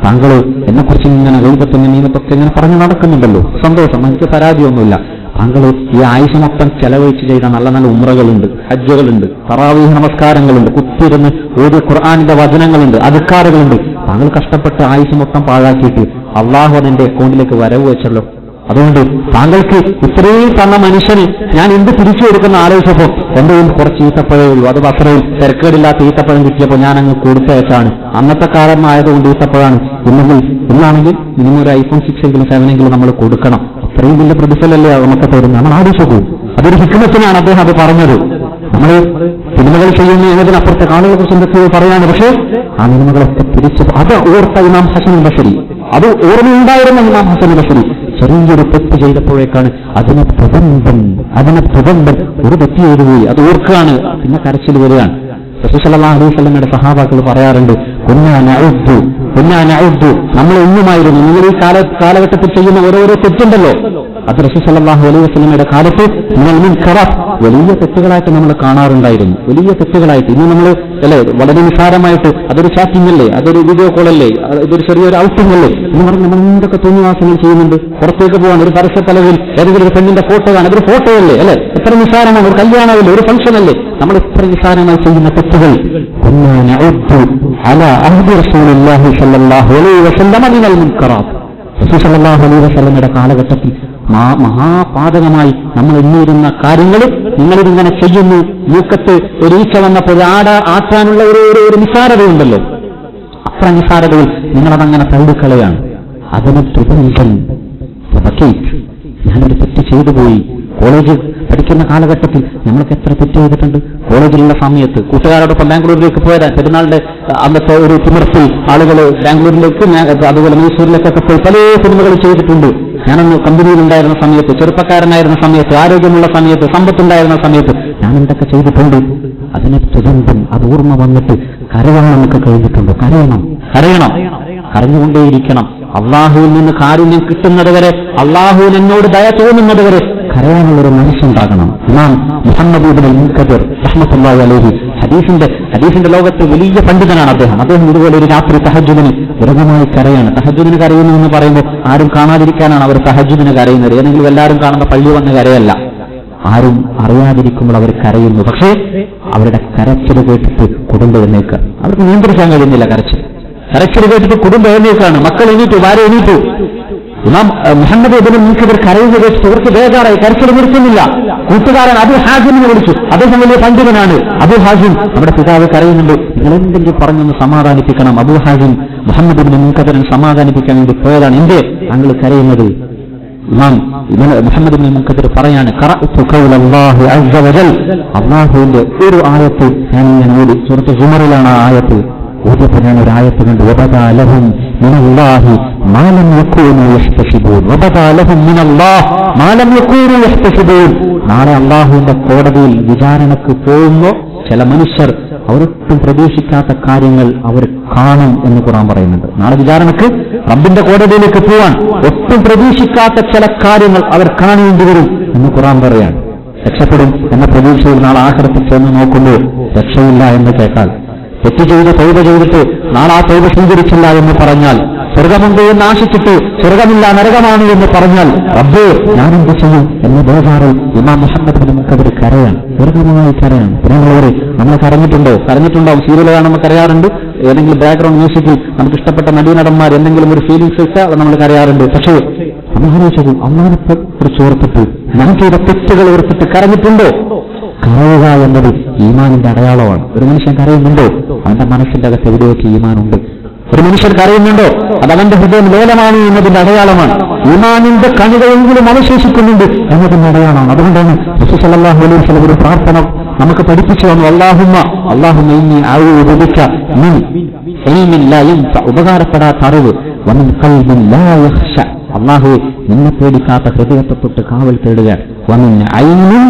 താങ്കൾ എന്നെക്കുറിച്ച് ഇങ്ങനെ ഗൗബത്തിന് നീനത്തൊക്കെ ഇങ്ങനെ പറഞ്ഞു നടക്കുന്നുണ്ടല്ലോ, സന്തോഷം, എനിക്ക് പരാതിയൊന്നുമില്ല. താങ്കൾ ഈ ആയുസ് മൊത്തം ചെലവഴിച്ച് ചെയ്ത നല്ല നല്ല ഉംറകളുണ്ട്, ഹജ്ജുകളുണ്ട്, തറാവീഹ് നമസ്കാരങ്ങളുണ്ട്, കുത്തിരുന്ന് ഓരോ ഖുർആനിന്റെ വചനങ്ങളുണ്ട്, അദ്കാറുകളുണ്ട്. താങ്കൾ കഷ്ടപ്പെട്ട് ആയുസ് മൊത്തം പാഴാക്കിയിട്ട് അള്ളാഹു അതെന്റെ അക്കൗണ്ടിലേക്ക് വരവ് വെച്ചല്ലോ. അതുകൊണ്ട് താങ്കൾക്ക് ഇത്രയും തന്ന മനുഷ്യന് ഞാൻ എന്ത് തിരിച്ചു കൊടുക്കുന്ന ആലോചിച്ചപ്പോൾ എന്റെ കയ്യിൽ കുറച്ച് ഈത്തപ്പഴേ ഉള്ളൂ, അത് അത്രയും തിരക്കേടില്ലാത്ത ഈത്തപ്പഴം കിട്ടിയപ്പോൾ ഞാൻ അങ്ങ് കൊടുത്തയച്ചാണ്. അന്നത്തെ കാലം ആയതുകൊണ്ട് ഈത്തപ്പഴാണ്. ഇന്നാണെങ്കിൽ മിനിമം ഒരു ഐഫോൺ 6 എങ്കിലും 7 എങ്കിലും നമ്മൾ കൊടുക്കണം. അത്രയും വലിയ പ്രതിഫലല്ലേ നമുക്ക് തരുന്നത്. നമ്മൾ ആലോചിച്ചു. അതൊരു ഹിക്മത്തിനാണ് അദ്ദേഹം അത് പറഞ്ഞത്. നമ്മൾ സിനിമകൾ ചെയ്യുന്ന എന്നതിനപ്പുറത്തെ ആളുകളെ കുറിച്ച് എന്തൊക്കെയോ പറയാണ്. പക്ഷേ ആ സിനിമകളൊക്കെ തിരിച്ചു അത് ഓർത്ത ഇമാം ഹസൻ ബസരി, അത് ഓർമ്മയുണ്ടായിരുന്ന ഇമാം ഹസൻ ബസരി ചെറിയൊരു തെറ്റ് ചെയ്തപ്പോഴേക്കാണ് അതിനെ പ്രബന്ധൻ ഒരു തെറ്റ് ചെയ്തുപോയി, അത് ഓർക്കുകയാണ്. പിന്നെ കരച്ചിൽ വരികയാണ്. റസൂൽ സല്ലല്ലാഹു അലൈഹി വസല്ലമയുടെ സഹാബാക്കൾ പറയാറുണ്ട്, കുന്നാ നഅുദ്ദു നമ്മൾ എണ്ണുമായിരുന്നു. നിങ്ങൾ ഈ കാലഘട്ടത്തിൽ ചെയ്യുന്ന ഓരോരോ തെറ്റുണ്ടല്ലോ, അത് റസൂൽ സല്ലല്ലാഹു അലൈഹി വസല്ലമയുടെ കാലത്ത് മിനൽ മുൻകറാത്ത് വലിയ തെറ്റുകളായിട്ട് നമ്മൾ കാണാറുണ്ടായിരുന്നു. വലിയ തെറ്റുകളായിട്ട് ഇന്ന് നമ്മൾ അല്ലേ വളരെ നിസ്സാരമായിട്ട് അതൊരു ചാറ്റിംഗ് അല്ലേ, അതൊരു വീഡിയോ കോൾ അല്ലേ, ഇതൊരു ചെറിയൊരു ഔട്ടിംഗ് അല്ലേ എന്ന് പറഞ്ഞ് നമ്മൾ എന്തൊക്കെ തോന്നിവാസങ്ങൾ ചെയ്യുന്നുണ്ട്. പുറത്തേക്ക് പോകാൻ ഒരു പരസ്യത്തലവിൽ ഏതെങ്കിലും ഒരു പെണ്ണിന്റെ ഫോട്ടോ കാണാൻ, അതൊരു ഫോട്ടോ അല്ലേ, അല്ലെ എത്ര നിസ്സാരമാണ്. ഒരു കല്യാണമല്ലേ, ഒരു ഫംഗ്ഷൻ അല്ലേ, നമ്മൾ എത്ര നിസ്സാരമായി ചെയ്യുന്ന തെറ്റുകൾ. റസൂൽ സല്ലല്ലാഹു അലൈഹി വസല്ലമയുടെ കാലഘട്ടത്തിൽ മഹാപാതകമായി നമ്മൾ എണ്ണിയിരുന്ന കാര്യങ്ങൾ നിങ്ങളിതിങ്ങനെ ചെയ്യുന്നു. മൂക്കത്ത് ഒരു ഈച്ച വന്നപ്പോൾ ആറ്റാനുള്ള ഒരു നിസ്സാരതയുണ്ടല്ലോ, അത്ര നിസ്സാരതയിൽ നിങ്ങളതങ്ങനെ തള്ളിക്കളയാണ്. അതിന് തുപനിക്കൽ ഞാനൊരു തെറ്റ് ചെയ്തു പോയി. കോളേജ് പഠിക്കുന്ന കാലഘട്ടത്തിൽ നമ്മൾക്ക് എത്ര തെറ്റ് ചെയ്തിട്ടുണ്ട്. കോളേജിലുള്ള സമയത്ത് കൂട്ടുകാരോടൊപ്പം ബാംഗ്ലൂരിലേക്ക് പോയതാ. പെരുന്നാളിന്റെ അന്നത്തെ ഒരു തിമിർത്തിൽ ആളുകൾ ബാംഗ്ലൂരിലേക്ക് അതുപോലെ മൈസൂരിലേക്കൊക്കെ പോയി പല സിനിമകൾ ചെയ്തിട്ടുണ്ട്. ഞാനൊന്ന് കമ്പനിയിലുണ്ടായിരുന്ന സമയത്ത്, ചെറുപ്പക്കാരനായിരുന്ന സമയത്ത്, ആരോഗ്യമുള്ള സമയത്ത്, സമ്പത്തുണ്ടായിരുന്ന സമയത്ത് ഞാൻ എന്തൊക്കെ ചെയ്തിട്ടുണ്ട്. അതിനെ തുരന്തം അത് ഓർമ്മ വന്നിട്ട് കരയാൻ നമുക്ക് കഴിഞ്ഞിട്ടുണ്ട്. കരയണം, കരഞ്ഞുകൊണ്ടേയിരിക്കണം. അള്ളാഹുവിൽ നിന്ന് കാരുണ്യം കിട്ടുന്നത് വരെ, അള്ളാഹുവിന് എന്നോട് ദയ തോന്നുന്നത് വരെ കരയാനുള്ളൊരു മനസ്സുണ്ടാകണം. ഇമാം മുഹമ്മദ് ഇബ്നുൽ മുൻകദിർ റഹ്മത്തുള്ളാഹി അലൈഹി ഹദീസിന്റെ ലോകത്ത് വലിയ പണ്ഡിതനാണ് അദ്ദേഹം ഇതുപോലെ ഒരു രാത്രി തഹജ്ജുദിന് ദൃഢമായി കരയാണ്. തഹജ്ജുദിന് കരയുന്നു എന്ന് പറയുമ്പോൾ ആരും കാണാതിരിക്കാനാണ് അവർ തഹജ്ജുദിന് കരയുന്നത്. ഏതെങ്കിലും എല്ലാവരും കാണുന്ന പള്ളി വന്ന് കരയല്ല, ആരും അറിയാതിരിക്കുമ്പോൾ അവർ കരയുന്നു. പക്ഷേ അവരുടെ കരച്ചിൽ കേട്ടിട്ട് കുടുംബം എഴുന്നേൽക്കുക, അവർക്ക് നിയന്ത്രിക്കാൻ കഴിയുന്നില്ല. കരച്ചിൽ കേട്ടിട്ട് കുടുംബം എഴുന്നേൽക്കാണ്. മക്കൾ എണീറ്റു, ഭാര്യ എണീറ്റു. ഇമാം മുഹമ്മദ് ഇബ്നുൽ മുൻകദിർ കരയുന്നത് കേട്ടിട്ട് ഇവർക്ക് ബേജാറായി, കരച്ചിൽ നിർത്തുന്നില്ല. കൂട്ടുകാരൻ അബൂ ഹാസിമിനെ വിളിച്ചു. അദ്ദേഹം വലിയ പണ്ഡിതനാണ്. അബൂ ഹാസിം, നമ്മുടെ പിതാവ് കരയുന്നുണ്ട്, നിങ്ങൾ എന്തെങ്കിലും പറഞ്ഞൊന്ന് സമാധാനിപ്പിക്കണം. അബൂ ഹാസിം മുഹമ്മദ് ഇബ്നുൽ മുൻകദിറിനെ സമാധാനിപ്പിക്കാൻ വേണ്ടി പോയതാണ്. എന്തേ താങ്കൾ കരയുന്നത്? ഇമാം മുഹമ്മദ് ഇബ്നുൽ മുൻകദിർ പറയാണ്, ഖറഅതു ഖൗലല്ലാഹി അസ്സ വജൽ, അല്ലാഹുവിന്റെ ഒരു ആയത്ത് ഞാൻ ഇങ്ങനെ ഓതി. സൂറത്ത് സുമറിലാണ് ആ ആയത്ത്. ഓതിയപ്പോൾ ഞാൻ ഒരു ആയത്ത് കണ്ടു. വബദാ ലഹും മിനല്ലാഹി മാ ലം യകൂനു യഹ്തസിബൂൻ. വബദാ ലഹും മിനല്ലാഹി മാ ലം യകൂനു യഹ്തസിബൂൻ. നാളെ അല്ലാഹുവിന്റെ കോടതിയിൽ വിചാരണക്ക് പോകുമ്പോൾ ചില മനുഷ്യർ അവരൊട്ടും പ്രതീക്ഷിക്കാത്ത കാര്യങ്ങൾ അവർ കാണും എന്ന് ഖുർആൻ പറയുന്നുണ്ട്. നാളെ വിചാരണക്ക് റബ്ബിന്റെ കോടതിയിലേക്ക് പോവാൻ ഒട്ടും പ്രതീക്ഷിക്കാത്ത ചില കാര്യങ്ങൾ അവർ കാണേണ്ടി വരും എന്ന് ഖുർആൻ പറയാണ്. രക്ഷപ്പെടും എന്ന പ്രതീക്ഷയിൽ നാളെ ആഖിറത്തിൽ ചെന്ന് നോക്കുമ്പോൾ രക്ഷയില്ല എന്ന് കേട്ടാൽ, തെറ്റ് ചെയ്ത് തൗബ ചെയ്തിട്ട് നാളെ ആ തൗബ സ്വീകരിച്ചില്ല എന്ന് പറഞ്ഞാൽ, സ്വർഗമുണ്ട് എന്ന് ആശിച്ചിട്ട് സ്വർഗമില്ല നരകമാണ് എന്ന് പറഞ്ഞാൽ, റബ്ബേ ഞാനെന്ത് ചെയ്യും എന്ന് ബേജാറിൽ ഇമാം മുഹമ്മദ് ഇബ്നുൽ മുൻകദിർ കരയാണ്, ദീർഘമായി കരയാണ്. പ്രിയമുള്ളവരെ, നമ്മൾ കരഞ്ഞിട്ടുണ്ടാവും. സീരിയൽ കാണുമ്പോൾ കരയാറുണ്ട്. ഏതെങ്കിലും ബാക്ക്ഗ്രൗണ്ട് മ്യൂസിക്കിൽ നമുക്ക് ഇഷ്ടപ്പെട്ട നടീനടന്മാർ എന്തെങ്കിലും ഒരു ഫീലിംഗ്സ് വെച്ചാൽ നമ്മൾ കരയാറുണ്ട്. പക്ഷേ അമ്മാനോച്ചത് അമ്മാനെ കുറിച്ച് ഓർത്തിട്ട്, ഞാൻ ചെയ്ത തെറ്റുകൾ ഓർത്തിട്ട് കരഞ്ഞിട്ടുണ്ടോ? കരയുക എന്നത് ഈമാനിന്റെ അടയാളമാണ്. ഒരു മനുഷ്യൻ കരയുന്നുണ്ടോ? അവന്റെ മനസ്സിന്റെ അകത്ത് എവിടെയൊക്കെ ഈമാനുണ്ട്. ഒരു മനുഷ്യൻ കരയുന്നുണ്ടോ? അത് അവന്റെ ഹൃദയം ലോലമാണ് എന്നതിന്റെ അടയാളമാണ്. ഈമാനിന്റെ കണികയെങ്കിലും അവശേഷിക്കുന്നുണ്ട് എന്നതിന്റെ അടയാളമാണ്. അതുകൊണ്ടാണ് റസൂൽ സല്ലല്ലാഹു അലൈഹി വസല്ലം ഒരു പ്രാർത്ഥന നമുക്ക് പഠിപ്പിച്ചു തന്നു. അല്ലാഹുമ്മ ഇന്നി അഊദു ബിക മിൻ ഇൽമിൻ ലാ യൻഫഅ, ഉപകാരപ്പെടാത്ത അറിവ്, വമിൻ ഖൽബിൻ ലാ യഖ്ശ, അല്ലാഹുവേ നിന്നെ പേടിക്കാത്ത ഹൃദയത്തെ തൊട്ട് കാവൽ തേടുക, വമിൻ ഐനിൻ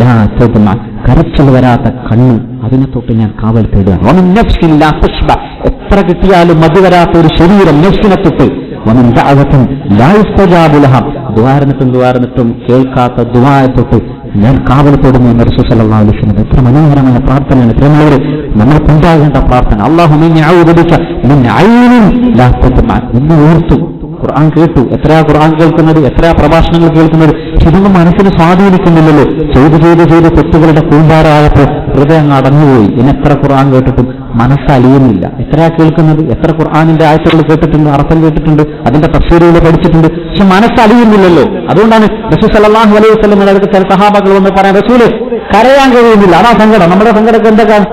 ലാ തദ്മ, കരച്ചിൽ വരാത്ത കണ്ണ്, അതിനെ തൊട്ട് ഞാൻ കാവൽ തേടുക, വമിൻ നഫ്സിൻ ലാ തശ്ബ, എത്ര കിട്ടിയാലും മതി വരാത്ത ഒരു ശരീരം നഫ്സിനെ തൊട്ട്, വമിൻ ദഅവത്തിൻ ലാ യുസ്തജാബു ലഹ, ദ്വാരനിട്ടും കേൾക്കാത്ത ദുആയെ തൊട്ട് ഞാൻ കാവൽ തേടുന്നു എന്ന് റസൂൽ സല്ലല്ലാഹു അലൈഹി വസല്ലം. എത്ര മനോഹരമായ പ്രാർത്ഥനയാണ് പ്രിയമുള്ളവരെ, നമ്മൾ ഉണ്ടാകേണ്ട പ്രാർത്ഥന. അല്ലാഹുമ്മ ഇന്നി അഊദു ബിക മിൻ ഐനിൻ ലാ തദ്മ. ഇന്ന് ഓർത്തു ഖുർആൻ കേട്ടു. എത്രയാ ഖുർആൻ കേൾക്കുന്നത്, എത്രയാ പ്രഭാഷണങ്ങൾ കേൾക്കുന്നത്, ഇതൊന്നും മനസ്സിന് സ്വാധീനിക്കുന്നില്ലല്ലോ. ചെയ്ത് തെറ്റുകളുടെ കൂമ്പാരമായപ്പോൾ ഹൃദയം അടഞ്ഞുപോയി. ഇനി എത്ര ഖുർആൻ കേട്ടിട്ടും മനസ്സലിയുന്നില്ല. എത്രയാ കേൾക്കുന്നത്? എത്ര ഖുർആനിന്റെ ആയത്തുകൾ കേട്ടിട്ടുണ്ട്, അർത്ഥം കേട്ടിട്ടുണ്ട്, അതിന്റെ തഫ്സീറുകൾ പഠിച്ചിട്ടുണ്ട്, പക്ഷെ മനസ്സലിയുന്നില്ലല്ലോ. അതുകൊണ്ടാണ് റസൂൽ സല്ലല്ലാഹു അലൈഹി വസല്ലം അടുത്ത് ചില സഹാബാക്കൾ വന്ന് പറയാൻ, റസൂല് കരയാൻ കഴിയുന്നില്ല, അതാ സങ്കടം. നമ്മുടെ സങ്കടമൊക്കെ എന്തൊക്കെയാണ്?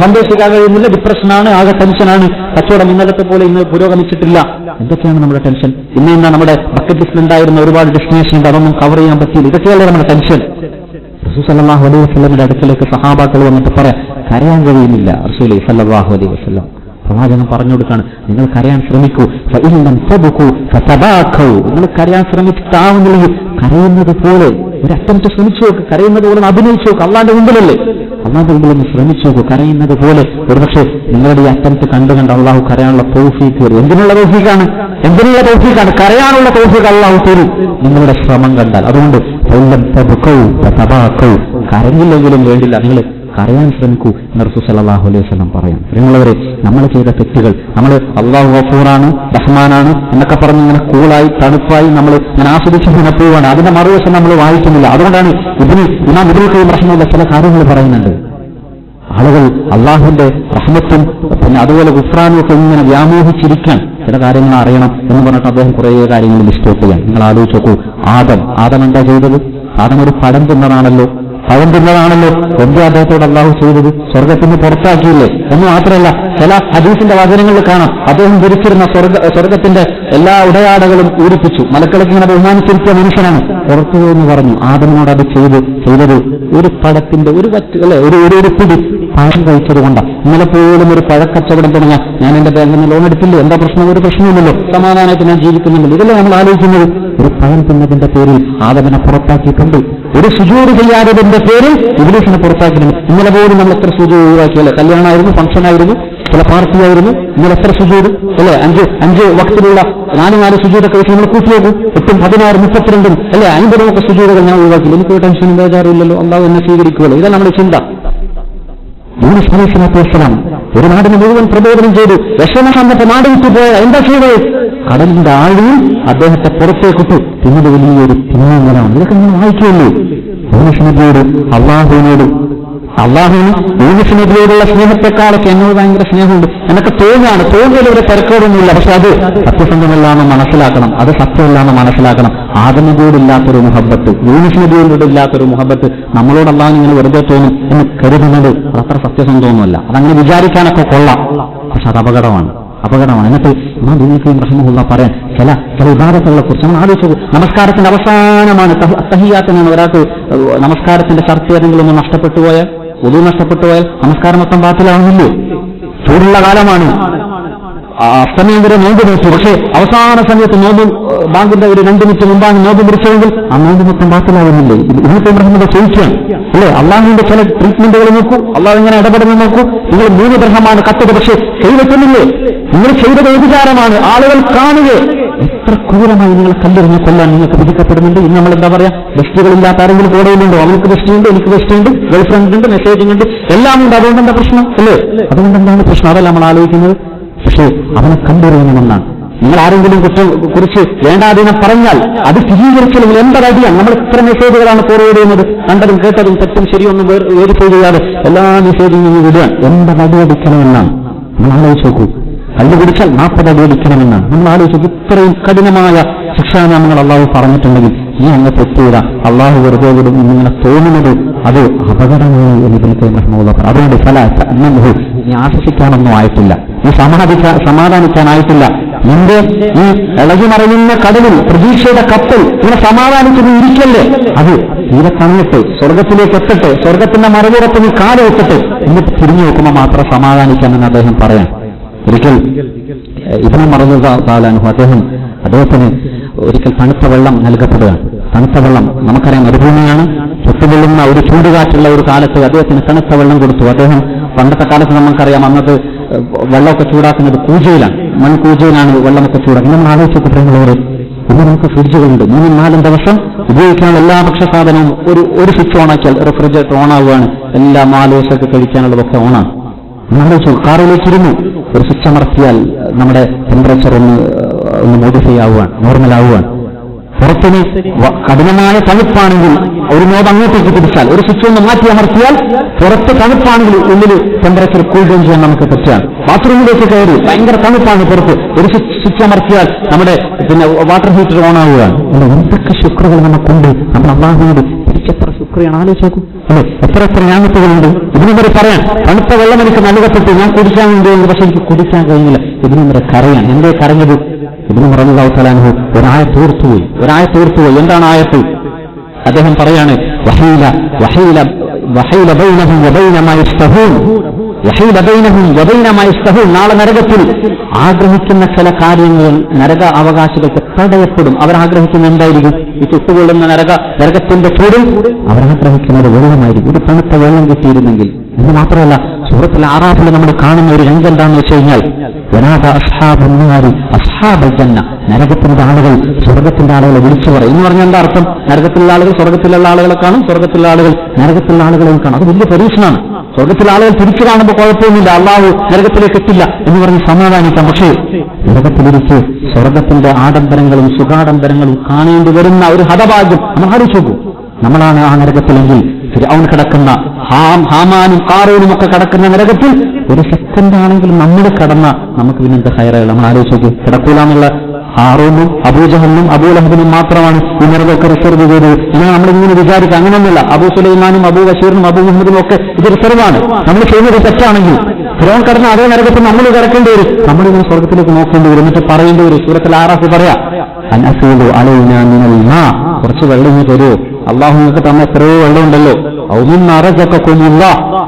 സന്തോഷിക്കാൻ കഴിയുന്നില്ല, ഡിപ്രഷനാണ്, ആകെ ടെൻഷനാണ്, കച്ചവടം ഇന്നലത്തെ പോലെ ഇന്ന് പുരോഗമിച്ചിട്ടില്ല. എന്തൊക്കെയാണ് നമ്മുടെ ടെൻഷൻ? ഇന്ന് നമ്മുടെ ബക്കറ്റ് ലിസ്റ്റിൽ ഉണ്ടായിരുന്ന ഒരുപാട് ഡെസ്റ്റിനേഷൻ ഉണ്ട്, അതൊന്നും കവർ ചെയ്യാൻ പറ്റിയില്ല. ഇതൊക്കെയല്ലേ നമ്മുടെ ടെൻഷൻ. റസൂൽ സല്ലല്ലാഹു അലൈഹി വസല്ലമിന്റെ അടുക്കലേക്ക് സഹാബാക്കൾ വന്നിട്ട് പറയാം, കരയാൻ കഴിയുന്നില്ല റസൂലേ സല്ലല്ലാഹു അലൈഹി വസല്ലം. പ്രവാചകൻ പറഞ്ഞു കൊടുക്കാണ്, നിങ്ങൾ കരയാൻ ശ്രമിക്കൂ, നിങ്ങൾ കരയാൻ ശ്രമിച്ചിട്ടാവുന്നില്ലെങ്കിൽ കരയുന്നത് പോലെ ഒരു അറ്റംപ്റ്റ് ശ്രമിച്ചു നോക്ക്, കരയുന്നത് പോലെ അഭിനയിച്ചു നോക്ക്. അള്ളാന്റെ മുമ്പിലല്ലേ, അള്ളാന്റെ മുമ്പിൽ ഒന്ന് ശ്രമിച്ചു നോക്കൂ, കരയുന്നത് പോലെ. ഒരുപക്ഷെ നിങ്ങളുടെ ഈ അറ്റംപ്റ്റ് കണ്ടുകണ്ട് അള്ളാഹു കരയാനുള്ള തൗഫീഖ് തരും. എന്തിനുള്ള തൗഫീഖാണ്? കരയാനുള്ള തൗഫീഖ് അള്ളാഹു തരും നിങ്ങളുടെ ശ്രമം കണ്ടാൽ. അതുകൊണ്ട് കരഞ്ഞില്ലെങ്കിലും വേണ്ടില്ല, നിങ്ങൾ കരയാൻ ശ്രമിക്കൂ എന്ന് റസൂൽ സല്ലല്ലാഹു അലൈഹി വസല്ലം പറയാം. പ്രിയമുള്ളവരെ, നമ്മൾ ചെയ്ത തെറ്റുകൾ, നമ്മൾ അല്ലാഹു ഗഫൂറാണ് റഹ്മാനാണ് എന്നൊക്കെ പറഞ്ഞ് ഇങ്ങനെ കൂളായി തണുപ്പായി നമ്മൾ ഇങ്ങനെ ആസ്വദിച്ച് ഇങ്ങനെ പോവുകയാണ്. അതിന്റെ മറുവശം നമ്മൾ വായിക്കുന്നില്ല. അതുകൊണ്ടാണ് ഇമാം ഇബ്നുൽ ഖയ്യിം റഹിമഹുല്ലാഹ് ചില കാര്യങ്ങൾ പറയുന്നുണ്ട്. ആളുകൾ അള്ളാഹുവിന്റെ റഹ്മത്തും പിന്നെ അതുപോലെ ഗുഫ്റാനും ഒക്കെ ഇങ്ങനെ വ്യാമോഹിച്ചിരിക്കാൻ ചില കാര്യങ്ങൾ അറിയണം എന്ന് പറഞ്ഞിട്ട് അദ്ദേഹം കുറേ കാര്യങ്ങൾ ലിസ്റ്റ് ഔട്ട് ചെയ്യാൻ. നിങ്ങൾ ആലോചിച്ച് നോക്കൂ, ആദം എന്താ ചെയ്തത്? ആദം ഒരു പഴം തിന്നതാണല്ലോ. എന്താ അദ്ദേഹത്തോട് അള്ളാഹു ചെയ്തത്? സ്വർഗത്തിന് പുറത്താക്കിയില്ലേ എന്ന് മാത്രമല്ല, ചില ഹദീസിന്റെ വചനങ്ങളിൽ കാണാം, അദ്ദേഹം ധരിച്ചിരുന്ന സ്വർഗത്തിന്റെ എല്ലാ ഉടയാടകളും ഊരിപ്പിച്ചു. മലക്കളൊക്കെ ഇങ്ങനെ ബഹുമാനിച്ചിരിക്കുന്ന മനുഷ്യനാണ്. പുറത്തു എന്ന് പറഞ്ഞു. ആദമിനോട് അത് ചെയ്തത് ഒരു പഴത്തിന്റെ ഒരു പിടി പഴം കഴിച്ചത് കൊണ്ടാണ്. ഇന്നലെ പോലും ഒരു പഴക്കച്ചവടം തുടങ്ങാൻ ഞാൻ എന്റെ ബാങ്കിൽ നിന്ന് ലോൺ എടുത്തില്ലേ, എന്താ പ്രശ്നം? ഒരു പ്രശ്നമില്ലല്ലോ, സമാധാനമായിട്ട് ഞാൻ ജീവിക്കുന്നുണ്ടല്ലോ. ഇതല്ലേ നമ്മൾ ആലോചിക്കുന്നത്? ഒരു പഴം തിന്നതിന്റെ പേരിൽ ആദമിനെ പുറത്താക്കിയിട്ടുണ്ട്. ഒരു സുജൂദ് ചെയ്യാത്തതിന്റെ പേരിൽ ഇബ്ലീസിനെ പുറത്താക്കിയിട്ടുണ്ട്. ഇന്നലെ പോലും നമ്മൾ എത്ര സുജൂദ് ഒഴിവാക്കിയല്ലേ? കല്യാണമായിരുന്നു, ഫംഗ്ഷനായിരുന്നു, ചില പാർട്ടിയായിരുന്നു. ഇന്നലെ എത്ര സുജൂദ് അല്ലെ? അഞ്ച് വക്തിലുള്ള 4 സുജൂദൊക്കെ വെച്ച് നമ്മൾ കൂട്ടിയേക്കും. 8, 16, 32 അല്ലെ 50 സുജൂദുകൾ ഞാൻ ഒഴിവാക്കില്ല. എനിക്ക് ടെൻഷനും ബേജാറില്ലല്ലോ, അള്ളാഹു എന്നെ സ്വീകരിക്കുമല്ലോ. ഇതാണ് നമ്മുടെ ചിന്ത. യൂനുസ് അലൈഹിസ്സലാത്തു വസ്സലാം ഒരു നാടിനെ മുഴുവൻ പ്രബോധനം ചെയ്തു. വിഷമം വന്നിട്ട് നാട് വിട്ടുപോയ എന്താ ചെയ്തത്? കടലിന്റെ ആഴിയിൽ അദ്ദേഹത്തെ പുറത്തേക്കിട്ടു. പിന്നീട് വലിയൊരു തിന്മയാണ്. ഇതൊക്കെ നിങ്ങൾ വായിക്കുകയുള്ളൂ. യൂനുസ് നബിയോട് അള്ളാഹുവിന് യൂനുസ് നബിയോടുള്ള സ്നേഹത്തെക്കാളൊക്കെ എന്നോട് ഭയങ്കര സ്നേഹമുണ്ട് എന്നൊക്കെ തോന്നിയാൽ ഒരു തിരക്കേടൊന്നുമില്ല. പക്ഷെ അത് സത്യസന്ധമല്ലാന്ന് മനസ്സിലാക്കണം, അത് സത്യമല്ലാന്ന് മനസ്സിലാക്കണം. ആദം നബിയോടില്ലാത്തൊരു മുഹബത്ത്, യൂനുസ് നബിയോട് ഇല്ലാത്തൊരു മുഹബത്ത് നമ്മളോട് അള്ളാഹു ഇങ്ങനെ വെറുതെ തോന്നും എന്ന് കരുതുന്നത് അതത്ര സത്യസന്ധമൊന്നുമല്ല. അതങ്ങനെ വിചാരിക്കാനൊക്കെ കൊള്ളാം, പക്ഷെ അത് അപകടമാണ്. എന്നിട്ട് ഇമാം ഇബ്നുൽ ഖയ്യിം റഹിമഹുല്ലാഹ് പറയാൻ ചില ഇബാദത്തുകളെ കുറിച്ച് നമ്മൾ ആലോചിച്ചു. നമസ്കാരത്തിന്റെ അവസാനമാണ് തഹിയ്യാത്തിനാണ്. ഒരാൾക്ക് നമസ്കാരത്തിന്റെ ഷർത്ത് ഏതെങ്കിലും ഒന്ന് നഷ്ടപ്പെട്ടു പോയാൽ, വുദു നഷ്ടപ്പെട്ടു പോയാൽ നമസ്കാരം മൊത്തം ബാത്തിലാവുന്നില്ലേ? ചൂടുള്ള കാലമാണ്, അസ്തമയം വരെ നോമ്പ് നോക്കി. പക്ഷേ അവസാന സമയത്ത് നോമ്പ് ബാങ്കിന്റെ ഒരു 2 മിനിറ്റ് മുമ്പാണ് നോമ്പ് മുറിച്ചതെങ്കിൽ ആ നോമ്പ് മൊത്തം ബാത്തിലാവുന്നില്ലേ? ഇബ്നുൽ ഖയ്യിം റഹിമഹുല്ലാഹ് ചോദിക്കുകയാണ്, അല്ലേ, അള്ളാഹുവിന്റെ ചില ട്രീറ്റ്മെന്റുകൾ നോക്കൂ, അള്ളാഹു എങ്ങനെ ഇടപെടുന്നു നോക്കൂ. നിങ്ങൾ 3 ദിർഹമാണ് കത്തത്, പക്ഷേ കൈവെക്കുന്നില്ലേ? നിങ്ങൾ ചെയ്തത് വ്യഭിചാരമാണ്, ആളുകൾ കാണുക. എത്ര ക്രൂരമായി നിങ്ങളെ കല്ലെറിഞ്ഞ് കൊല്ലാൻ നിങ്ങൾക്ക് വിധിക്കപ്പെടുന്നുണ്ട്. ഇന്ന് നമ്മൾ എന്താ പറയാ, ബെസ്റ്റുകളില്ലാത്ത ആരെങ്കിലും കൂടെയുണ്ടോ? അവർക്ക് ബെസ്റ്റുണ്ട്, എനിക്ക് ബെസ്റ്റുണ്ട്, ഗേൾ ഫ്രണ്ട് ഉണ്ട്, മെസ്സേജിംഗ് ഉണ്ട്, എല്ലാം ഉണ്ട്. അതുകൊണ്ട് എന്താ പ്രശ്നം അല്ലേ? അതുകൊണ്ട് എന്താണ് പ്രശ്നം? അതല്ല നമ്മൾ ആലോചിക്കുന്നത്. പക്ഷേ അവനെ കല്ലെറിയണമെന്നാണ്. നിങ്ങൾ ആരെങ്കിലും കുറിച്ച് വേണ്ടാതിനെ പറഞ്ഞാൽ അത് സ്ഥിരീകരിച്ചില്ലെങ്കിൽ എന്തടിയാണ്? നമ്മൾ എത്ര മെസ്സേജുകളാണ് ഫോർവേഡ് ചെയ്യുന്നത്? കണ്ടതും കേട്ടതും തെറ്റും ശരിയൊന്നും വേരിഫൈ ചെയ്യാതെ എല്ലാ മെസ്സേജും നിന്ന് വിടുകയാണ്. എന്തടി അടിക്കണമെന്നാണ് നമ്മൾ ആലോചിച്ച് നോക്കൂ. കല്ല് പിടിച്ചാൽ 40 അടി അടിക്കണമെന്നാണ് നമ്മൾ ആലോചിച്ചു. ഇത്രയും കഠിനമായ ശിക്ഷാനാമങ്ങൾ അള്ളാഹു പറഞ്ഞിട്ടുണ്ടെങ്കിൽ ഈ അങ്ങ് തെറ്റുക അള്ളാഹു വെറുതെ വിടും എന്നിങ്ങനെ തോന്നുന്നത് അത് അപകടമാണ് എന്ന് ഇബ്നുൽ ഖയ്യിം റഹിമഹുല്ലാഹ് പറഞ്ഞു. അതുകൊണ്ട് നീ ആശ്വസിക്കാനൊന്നും ആയിട്ടില്ല, നീ സമാധാനിക്കാനായിട്ടില്ല. നിന്റെ ഈ ഇളകി മറയുന്ന കടലിൽ പ്രതീക്ഷയുടെ കപ്പൽ ഇങ്ങനെ സമാധാനിച്ച് നീ ഇരിക്കല്ലേ, അത് തീരെ തന്നിട്ട് സ്വർഗത്തിലേക്ക് എത്തട്ടെ, സ്വർഗത്തിന്റെ മറുപുറത്ത് നീ കാല് വെക്കട്ടെ, എന്നിട്ട് തിരിഞ്ഞു നോക്കുമ്പോൾ മാത്രം സമാധാനിക്കാമെന്ന് അദ്ദേഹം പറയാം. ഒരിക്കൽ ഇബ്നു റളിയല്ലാഹു തആല അൻഹു അദ്ദേഹത്തിന് ഒരിക്കൽ തണുത്ത വെള്ളം നൽകപ്പെടുകയാണ്. തണുത്ത വെള്ളം നമുക്കറിയാം മരുഭൂമിയാണ്, ചുട്ടുപൊള്ളുന്ന ഒരു ചൂടുകാറ്റുള്ള ഒരു കാലത്ത് അദ്ദേഹത്തിന് തണുത്ത വെള്ളം കൊടുത്തു. അദ്ദേഹം പണ്ടത്തെ കാലത്ത് നമുക്കറിയാം അന്നത്തെ വെള്ളമൊക്കെ ചൂടാക്കുന്നത് കൂജയിലാണ്, മൺകൂജയിലാണ് വെള്ളമൊക്കെ ചൂടാക്കുന്നത്. നമ്മൾ ആലോചിച്ചപ്പോഴുള്ളവർ ഇന്ന് നമുക്ക് ഫ്രിഡ്ജുകളുണ്ട്, 3-4 ദിവസം ഉപയോഗിക്കാനുള്ള എല്ലാ ഭക്ഷ്യസാധനവും ഒരു സ്വിച്ച് ഓണാക്കിയാൽ റെഫ്രിജറേറ്റർ ഓണാവുകയാണ്, എല്ലാ 4 ദിവസമൊക്കെ കഴിക്കാനുള്ളതൊക്കെ ഓണാണ്. ആലോചിച്ചു, കാറിലേക്കിരുന്നു, ഒരു സ്വിച്ച് അമർത്തിയാൽ നമ്മുടെ ടെമ്പറേച്ചർ ഒന്ന് മോഡിഫൈ ആവുകയാണ്, നോർമൽ ആവുകയാണ്. പുറത്തിന് കഠിനമായ തണുപ്പാണെങ്കിൽ ഒരു നോബ് അങ്ങോട്ടേക്ക് തിരിച്ചാൽ, ഒരു സ്വിച്ച് ഒന്ന് മാറ്റി അമർത്തിയാൽ പുറത്ത് തണുപ്പാണെങ്കിൽ ഉള്ളിൽ ടെമ്പറേച്ചർ കൂൾ ഡൗൺ ചെയ്യാൻ നമുക്ക് പറ്റുകയാണ്. ബാത്റൂമിലേക്ക് കയറി ഭയങ്കര തണുപ്പാണ് പുറത്ത്, ഒരു സ്വിച്ച് അമർത്തിയാൽ നമ്മുടെ വാട്ടർ ഹീറ്റർ ഓൺ ആവുകയാണ്. എന്തൊക്കെ ശുക്രുകൾ നമുക്കുണ്ട്. നമ്മൾ അല്ലാഹുവിനോട് തിരിച്ചെത്ര ശുക്രിയാണ് ആലോചിച്ച് നോക്കും അല്ലെ. എത്ര ഞാമത്തുകളുണ്ട്. ഇതിനു വരെ പറയാൻ തണുത്ത വെള്ളം എനിക്ക് നൽകപ്പെട്ടു, ഞാൻ കുടിക്കാൻ വേണ്ടി, പക്ഷെ എനിക്ക് കുടിക്കാൻ കഴിഞ്ഞില്ല. ഇതിനു വരെ കരയാൻ. എന്തേ കരഞ്ഞത്? ഇബ്നു ഉമർ റളിയല്ലാഹു തആല അൻഹു ഒരായത്ത് ഓർത്തുപോയി. എന്താണ് ആയത്ത്? അദ്ദേഹം പറയാണ്, വഹീല ബൈനഹും വബൈന മാ യസ്തഹൂൻ, വഹീല ബൈനഹും വബൈന മാ യസ്തഹൂൻ. നാളെ നരകത്തിൽ ആഗ്രഹിക്കുന്ന ചില കാര്യങ്ങൾ നരക അവകാശികൾക്ക് തടയപ്പെടും. അവരാഗ്രഹിക്കുന്ന എന്തായിരിക്കും? ഈ ചുട്ടുകൊള്ളുന്ന നരകത്തിന്റെ ചൂടിൽ അവരാഗ്രഹിക്കുന്നത് വെള്ളമായിരിക്കും. ഒരു തണുത്ത വെള്ളം കിട്ടിയിരുന്നെങ്കിൽ. എന്ന് മാത്രമല്ല, സൂറത്തുൽ അറാഫിൽ നമ്മൾ കാണുന്ന ഒരു രംഗം എന്താണെന്ന് വെച്ച് കഴിഞ്ഞാൽ, വനാദ അസ്ഹാബുൻ നാരി അസ്ഹാബൽ ജന്ന, നരകത്തിന്റെ ആളുകൾ സ്വർഗത്തിന്റെ ആളുകളെ വിളിച്ചു പറയും. എന്ന് പറഞ്ഞാൽ എന്താ അർത്ഥം? നരകത്തിലുള്ള ആളുകൾ സ്വർഗത്തിലുള്ള ആളുകളെ കാണും, സ്വർഗത്തിലുള്ള ആളുകൾ നരകത്തിലുള്ള ആളുകളെയും കാണും. അത് വലിയ പരീക്ഷണമാണ്. സ്വർഗത്തിലെ ആളുകൾ തിരിച്ചു കാണുമ്പോൾ കുഴപ്പമൊന്നുമില്ല, അള്ളാഹു നരകത്തിലേക്ക് എത്തില്ല എന്ന് പറഞ്ഞ് സമാധാനിക്കാം. പക്ഷേ നരകത്തിലിരിച്ച് സ്വർഗത്തിന്റെ ആഡംബരങ്ങളും സുഖാഡംബരങ്ങളും കാണേണ്ടി വരുന്ന ഒരു ഹതഭാഗ്യം നമ്മൾ ആലോചിച്ച് നോക്കൂ. നമ്മളാണ് ആ നരകത്തിലെങ്കിൽ, ഫിർഔൻ കിടക്കുന്ന, ഹാമാനും കാറൂനും ഒക്കെ കിടക്കുന്ന നരകത്തിൽ ഒരു സെക്കൻഡ് ആണെങ്കിലും നമ്മൾ കടന്ന നമുക്ക് പിന്നെന്ത് ഹൈറകൾ. നമ്മൾ ആലോചിച്ച് നോക്കി. കിടക്കൂലെന്നുള്ള ഹാറൂനും അബൂജഹലിനും അബൂലഹബിനും മാത്രമാണ് ഈ നരകമൊക്കെ റിസർവ് ചെയ്തത്. എന്നാൽ നമ്മളിങ്ങനെ വിചാരിക്കുക. അങ്ങനെയൊന്നുമില്ല. അബൂ സുലൈമാനും അബൂ ബഷീറിനും അബൂ മുഹമ്മദിനും ഒക്കെ ഇത് റിസർവാണ്. നമ്മൾ ചെയ്യുന്നത് തെറ്റാണെങ്കിൽ ഫിർഔൻ കടന്ന അതേ നരകത്തിൽ നമ്മൾ കിടക്കേണ്ടി വരും. നമ്മളിങ്ങനെ സ്വർഗത്തിലേക്ക് നോക്കേണ്ടി വരും. എന്നിട്ട് പറയേണ്ടി വരും. സൂറത്തുൽ അറാഫ് പറയാ, അൻഅസീലു അലൈനാ മിനൽ മാ, കുറച്ച് വെള്ളം തരുമോ? അള്ളാഹു നിങ്ങൾക്ക് തന്ന എത്രയോ വെള്ളമുണ്ടല്ലോ.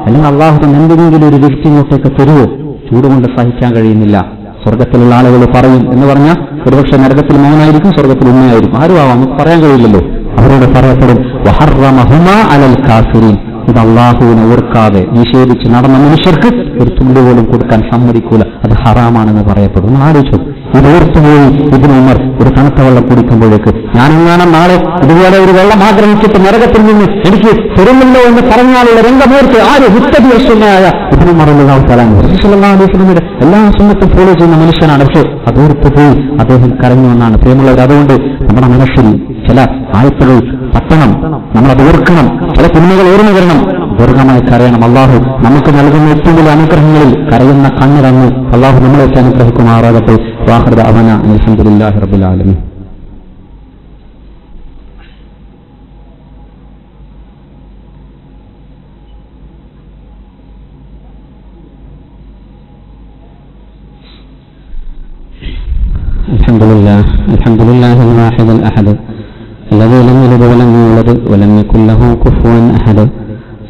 അല്ലെങ്കിൽ അള്ളാഹു തന്നെ എന്തെങ്കിലും ഒരു വ്യക്തി ഇങ്ങോട്ടേക്ക് തരുമോ? ചൂടുകൊണ്ട് സഹിക്കാൻ കഴിയുന്നില്ല. സ്വർഗത്തിലുള്ള ആളുകൾ പറയും എന്ന് പറഞ്ഞാൽ ഒരുപക്ഷെ നരകത്തിൽ മൗനായിരിക്കും, സ്വർഗത്തിൽ ഉമ്മയായിരിക്കും. ആരും ആവാം, നമുക്ക് പറയാൻ കഴിയില്ലല്ലോ. അവരോട് പറയപ്പെടും, വഹറമഹുമാ അലൽ കാഫിരീൻ, ഇത് അള്ളാഹുവിനെ ഓർക്കാതെ നിഷേധിച്ച് നടന്ന മനുഷ്യർക്ക് ഒരു തുള്ളി പോലും കൊടുക്കാൻ സമ്മതിക്കൂല, അത് ഹറാമാണെന്ന് പറയപ്പെടും. നമ്മൾ ആലോചിച്ചു. ഇത് ഓർത്തുപോയി ഇബ്നു ഉമർ ഒരു തണുത്ത വെള്ളം കുടിക്കുമ്പോഴേക്ക്, ഞാനെങ്ങാനും നാളെ ഇതുപോലെ ഒരു വെള്ളം ആഗ്രഹിച്ചിട്ട് നരകത്തിൽ നിന്ന് എനിക്ക് തരുന്നില്ലോ എന്ന് പറഞ്ഞാലുള്ള രംഗമോർത്ത് ആര് മുത്തബിയനായ ഇബ്നു ഉമർ റളിയല്ലാഹു തആല റസൂലുള്ളാഹി അലൈഹി വസല്ലമയുടെ എല്ലാ സുന്നത്തും ഫോളോ ചെയ്യുന്ന മനുഷ്യനാണ്. പക്ഷേ അതോർത്ത് പോയി അദ്ദേഹം കരഞ്ഞു എന്നാണ്. പ്രിയമുള്ളവർ, അതുകൊണ്ട് നമ്മുടെ മനസ്സിൽ ചില ആയത്തുകൾ തട്ടണം, നമ്മളത് ഓർക്കണം. ചില തിന്മകൾ ഓർമ്മ വരണം, ദീർഘമായി കരയണം. അള്ളാഹു നമുക്ക് നൽകുന്ന ഏറ്റവും വലിയ അനുഗ്രഹങ്ങളിൽ കരയുന്ന കണ്ണിറങ്ങി അള്ളാഹു നമ്മളെയൊക്കെ അനുഗ്രഹിക്കുമാറാകട്ടെ. വാഹിർ ദഅവാന അൽഹംദുലില്ലാഹി റബ്ബിൽ ആലമീൻ. الحمد لله الواحد الأحد الذي لم يلد ولم يولد ولم يكن له كفوا أحد.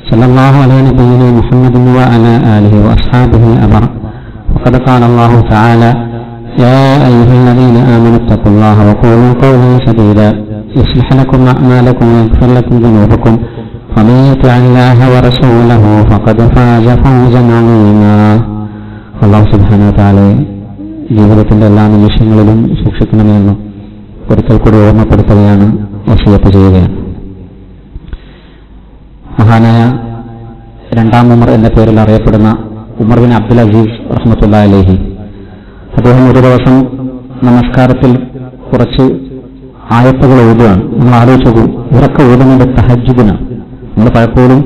صلى الله على نبينا محمد وعلى آله وأصحابه الأبرار. وقد قال الله تعالى: يا أيها الذين آمنوا اتقوا الله وقولوا قولا سديدا يصلح لكم أعمالكم ويغفر لكم ذنوبكم ومن يطع الله ورسوله فقد فاز فوزا عظيما. الله سبحانه وتعالى ജീവിതത്തിന്റെ എല്ലാ നിമിഷങ്ങളിലും സൂക്ഷിക്കണമെന്നും ഒരിക്കൽ കൂടി ഓർമ്മപ്പെടുത്തുകയാണ്, വസിയത്ത് ചെയ്യുകയാണ്. മഹാനായ രണ്ടാം ഉമർ എന്ന പേരിൽ അറിയപ്പെടുന്ന ഉമർ ബിൻ അബ്ദുൽ അസീസ് റഹ്മത്തുള്ളാഹി അലൈഹി, അദ്ദേഹം ഒരു ദിവസം നമസ്കാരത്തിൽ കുറച്ച് ആയത്തുകൾ ഓതുകയാണ്. നമ്മൾ ആലോചിച്ചു നോക്കൂ, ഇവരൊക്കെ ഓതുന്നത് തഹജ്ജുദിനാണ്. നമ്മൾ പലപ്പോഴും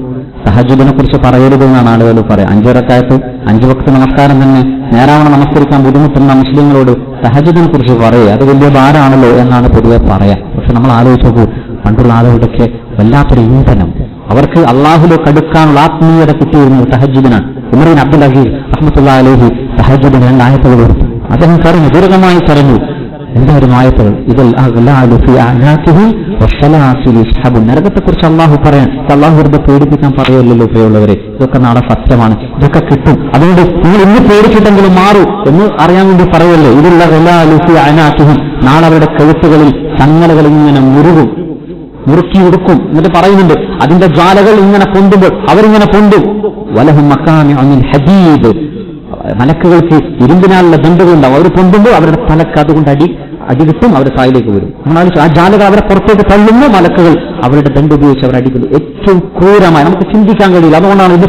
തഹജ്ജുദിനെ കുറിച്ച് പറയരുത് എന്നാണ് ആളുകൾ പറയാം. 5 റക്അത്ത് 5 വക്ത് നമസ്കാരം തന്നെ നേരാവണ്ണം നമസ്കരിക്കാൻ ബുദ്ധിമുട്ടുന്ന മുസ്ലിങ്ങളോട് തഹജ്ജുദിനെ കുറിച്ച് പറയുക, അത് വലിയ ഭാരമാണല്ലോ എന്നാണ് പൊതുവെ പറയാം. പക്ഷെ നമ്മൾ ആലോചിച്ച് നോക്കൂ, പണ്ടുള്ള ആളുകളുടെയൊക്കെ വല്ലാത്തൊരു ഇന്ധനം, അവർക്ക് അള്ളാഹുലേക്ക് അടുക്കാനുള്ള ആത്മീയത കിട്ടിയിരുന്നത് തഹജ്ജുദിനാണ്. ഉമർ ബിൻ അബ്ദുൽ അസീസ് റഹ്മത്തുള്ളാഹി അലൈഹി തഹജ്ജുദിന് 2 ആയത്തുകൾ കൊടുത്തു. അദ്ദേഹം കരഞ്ഞു, ദീർഘമായി കരഞ്ഞു. എന്തായിരുന്നു ആയത്തുകൾ? നരകത്തെക്കുറിച്ച് അള്ളാഹു പറയാൻ, അള്ളാഹു വെറുതെ പേടിപ്പിക്കാൻ പറയല്ലോ പ്രിയമുള്ളവരെ. ഇതൊക്കെ നാളെ സത്യമാണ്, ഇതൊക്കെ കിട്ടും, അതുകൊണ്ട് നിങ്ങൾ ഇന്ന് പേടിച്ചിട്ടെങ്കിലും മാറൂ എന്ന് അറിയാൻ വേണ്ടി പറയല്ലേ. ഇതിലുള്ള നാളെ അവരുടെ കഴുത്തുകളിൽ ചങ്ങലകൾ ഇങ്ങനെ മുറുക്കി ഉടുക്കും. എന്നിട്ട് പറയുന്നുണ്ട്, അതിന്റെ ജ്വാലകൾ ഇങ്ങനെ പൊന്തുമ്പോൾ അവരിങ്ങനെ പൊന്തും. വലഹും മക്കാമി അമിൻ ഹദീദ്, മലക്കുകൾക്ക് ഇരുമ്പിനാലുള്ള ദണ്ഡുകളുണ്ടാവും. അവർ പൊന്തുമ്പോൾ അവരുടെ തലക്ക് അതുകൊണ്ട് അടി കിട്ടും, അവർ തായിലേക്ക് വരും. നമ്മളാലോചിച്ചു, ആ ജാലകൾ അവരെ പുറത്തേക്ക് തള്ളുന്ന മലക്കുകൾ അവരുടെ ദണ്ഡ് ഉപയോഗിച്ച് അവർ അടിക്കുന്നു. ഏറ്റവും ക്രൂരമായി നമുക്ക് ചിന്തിക്കാൻ കഴിയില്ല. അതുകൊണ്ടാണ് ഇന്ന്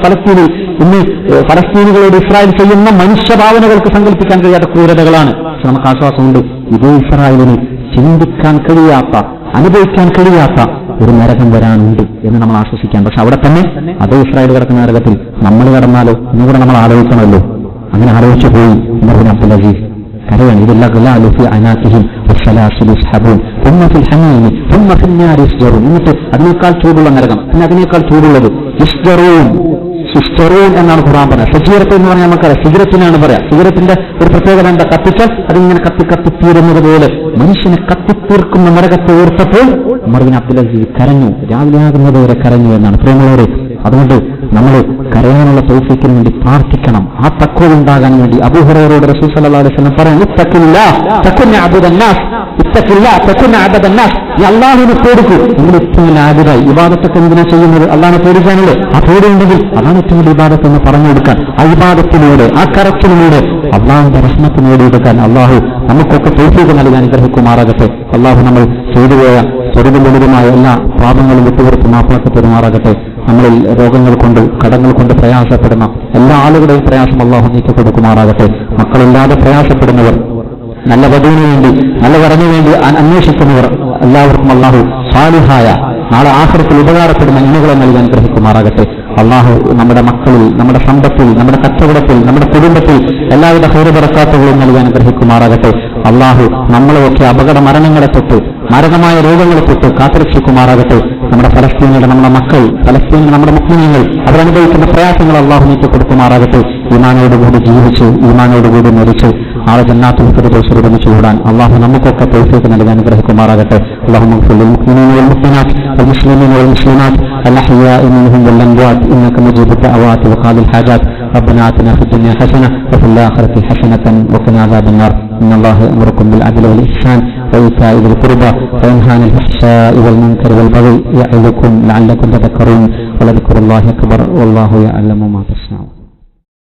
ഫലസ്തീനികളോട് ഇസ്രായേൽ ചെയ്യുന്ന മനുഷ്യഭാവനകൾക്ക് സങ്കല്പിക്കാൻ കഴിയാത്ത ക്രൂരതകളാണ്. പക്ഷെ നമുക്ക് ആശ്വാസമുണ്ട്, ഇതേ ഇസ്രായേലിന് ചിന്തിക്കാൻ കഴിയാത്ത അനുഭവിക്കാൻ കഴിയാത്ത ഒരു നരകം വരാനുണ്ട് എന്ന് നമ്മൾ ആശ്വസിക്കാൻ. പക്ഷെ അവിടെ തന്നെ അതേ ഇസ്രായേൽ കിടക്കുന്ന നരകത്തിൽ നമ്മൾ കിടന്നാലോ എന്നുകൂടെ നമ്മൾ ആലോചിക്കണമല്ലോ. അങ്ങനെ ആലോചിച്ചു പോയി ഉമർ ബിൻ അബ്ദുൽ അസീസ് കരയാണ്. ഇതെല്ലാം എന്നിട്ട് അതിനേക്കാൾ ചൂടുള്ള നരകം, പിന്നെ അതിനേക്കാൾ ചൂടുള്ളത് സിസ്റ്ററൂൻ എന്നാണ് ഖുർആൻ പറയുന്നത്. സജീറത്ത് എന്ന് പറഞ്ഞാൽ നമുക്കറിയാം സിഗരറ്റിനാണ് പറയാം. സിഗരറ്റിന്റെ ഒരു പ്രത്യേകത എന്താ? കത്തിച്ചാൽ അതിങ്ങനെ കത്തിത്തീരുന്നത് പോലെ മനുഷ്യനെ കത്തിത്തീർക്കുന്ന നരകത്തെ ഓർത്തപ്പോൾ ഉമർ ബിൻ അബ്ദുൽ അസീസ് കരഞ്ഞു. രാവിലെ ആകുന്നത് വരെ കരഞ്ഞു എന്നാണ്. പ്രിയമുള്ളവരെ, അതുകൊണ്ട് നമ്മൾ കരയാനുള്ള തൗഫീഖിന് വേണ്ടി പ്രാർത്ഥിക്കണം. ആ തഖ്വ ഉണ്ടാകാൻ വേണ്ടി അബൂ ഹുറൈറയോട് റസൂൽ സല്ലല്ലാഹു അലൈഹി വസല്ലം പറയുന്നു, ഇത്തഖില്ലാഹ് തകുൻ അബ്ദന്നാസ്, ഇത്തഖില്ലാഹ് തകുൻ അബ്ദന്നാസ്. നീ അല്ലാഹുവിനെ പേടിക്കൂ. നിങ്ങൾ ഏറ്റവും വലിയ ആബിദായി. ഇബാദത്തൊക്കെ എന്തിനാ ചെയ്യുന്നത്? അല്ലാഹുവിനെ പേടിക്കാനല്ലേ. ആ പേടിയുണ്ടെങ്കിൽ അതാണ് ഏറ്റവും വലിയ ഇബാദത്ത് എന്ന് പറഞ്ഞു കൊടുക്കാൻ. ആ ഇബാദത്തിലൂടെ, ആ കറച്ചിലൂടെ അള്ളാഹുവിന്റെ റഹ്മത്ത് നേടിയെടുക്കാൻ അള്ളാഹു നമുക്കൊക്കെ തൗഫീഖ് നൽകാൻ അനുഗ്രഹിക്കുമാറാകട്ടെ. അള്ളാഹു നമ്മൾ ചെയ്തുപോയ ചെറുതും വലുതുമായ എല്ലാ പാപങ്ങളും വിട്ടുപുറത്ത് മാപ്പാക്കി പെരുമാറാകട്ടെ. നമ്മളിൽ രോഗങ്ങൾ കൊണ്ട്, കടങ്ങൾ കൊണ്ട് പ്രയാസപ്പെടുന്ന എല്ലാ ആളുകളുടെയും പ്രയാസം അള്ളാഹു നീക്കി കൊടുക്കുമാറാകട്ടെ. മക്കളില്ലാതെ പ്രയാസപ്പെടുന്നവർ, നല്ല വധുവിന് വേണ്ടി, നല്ല വരന് വേണ്ടി അന്വേഷിക്കുന്നവർ എല്ലാവർക്കും അള്ളാഹു സാലിഹായ നാളെ ആഖിറത്തിൽ ഉപകാരപ്പെടുന്ന ഇണകളെ നൽകാൻ അനുഗ്രഹിക്കുമാറാകട്ടെ. അള്ളാഹു നമ്മുടെ മക്കളിൽ, നമ്മുടെ സമ്പത്തിൽ, നമ്മുടെ കച്ചവടത്തിൽ, നമ്മുടെ കുടുംബത്തിൽ എല്ലാവിധ ഖൈറ് ബറക്കാത്തുകളും നൽകാൻ അനുഗ്രഹിക്കുമാറാകട്ടെ. അള്ളാഹു നമ്മളെയൊക്കെ അപകട മരണങ്ങളെ തൊട്ട്, മാരകമായ രോഗങ്ങളെ തൊട്ട് കാത്തുരക്ഷിക്കുമാറാകട്ടെ. നമ്മുടെ ഫലസ്തീനിയുടെ, നമ്മുടെ മക്കൾ, ഫലസ്തീനിൽ നമ്മുടെ മുസ്ലിങ്ങൾ അവരനുഭവിക്കുന്ന പ്രയാസങ്ങൾ അള്ളാഹു നീക്കി കൊടുക്കുമാറാകട്ടെ. ഈമാനോടുകൂടി ജീവിച്ച്, ഈമാനോടുകൂടി മരിച്ച് നാളെ ജന്നാത്തുൽ ഫിർദൗസിൽ ഒരുമിച്ച് കൂടാൻ അള്ളാഹു നമുക്കൊക്കെ തൗഫീഖ് നൽകാൻ അനുഗ്രഹിക്കുമാറാകട്ടെ. അല്ലാഹുമ്മ ഗ്ഫിർ ലിൽ മുഅ്മിനീന വൽ മുഅ്മിനാത്ത് വൽ മുസ്ലിമീന വൽ മുസ്ലിമാത്ത് അൽ അഹ്യാഇ മിൻഹും വൽ അംവാത്ത് ഇന്നക മുജീബു ദഅവാതി വ ഖാദിൽ ഹാജാത്ത്. ربنا آتنا في الدنيا حسنة وفي الآخرة حسنة وقنا عذاب النار. إن الله يأمركم بالعدل والإحسان وإيتاء ذي القربى وينهى عن الفحشاء والمنكر والبغي يعظكم لعلكم تذكرون ولذكر الله أكبر والله يعلم ما تصنعون.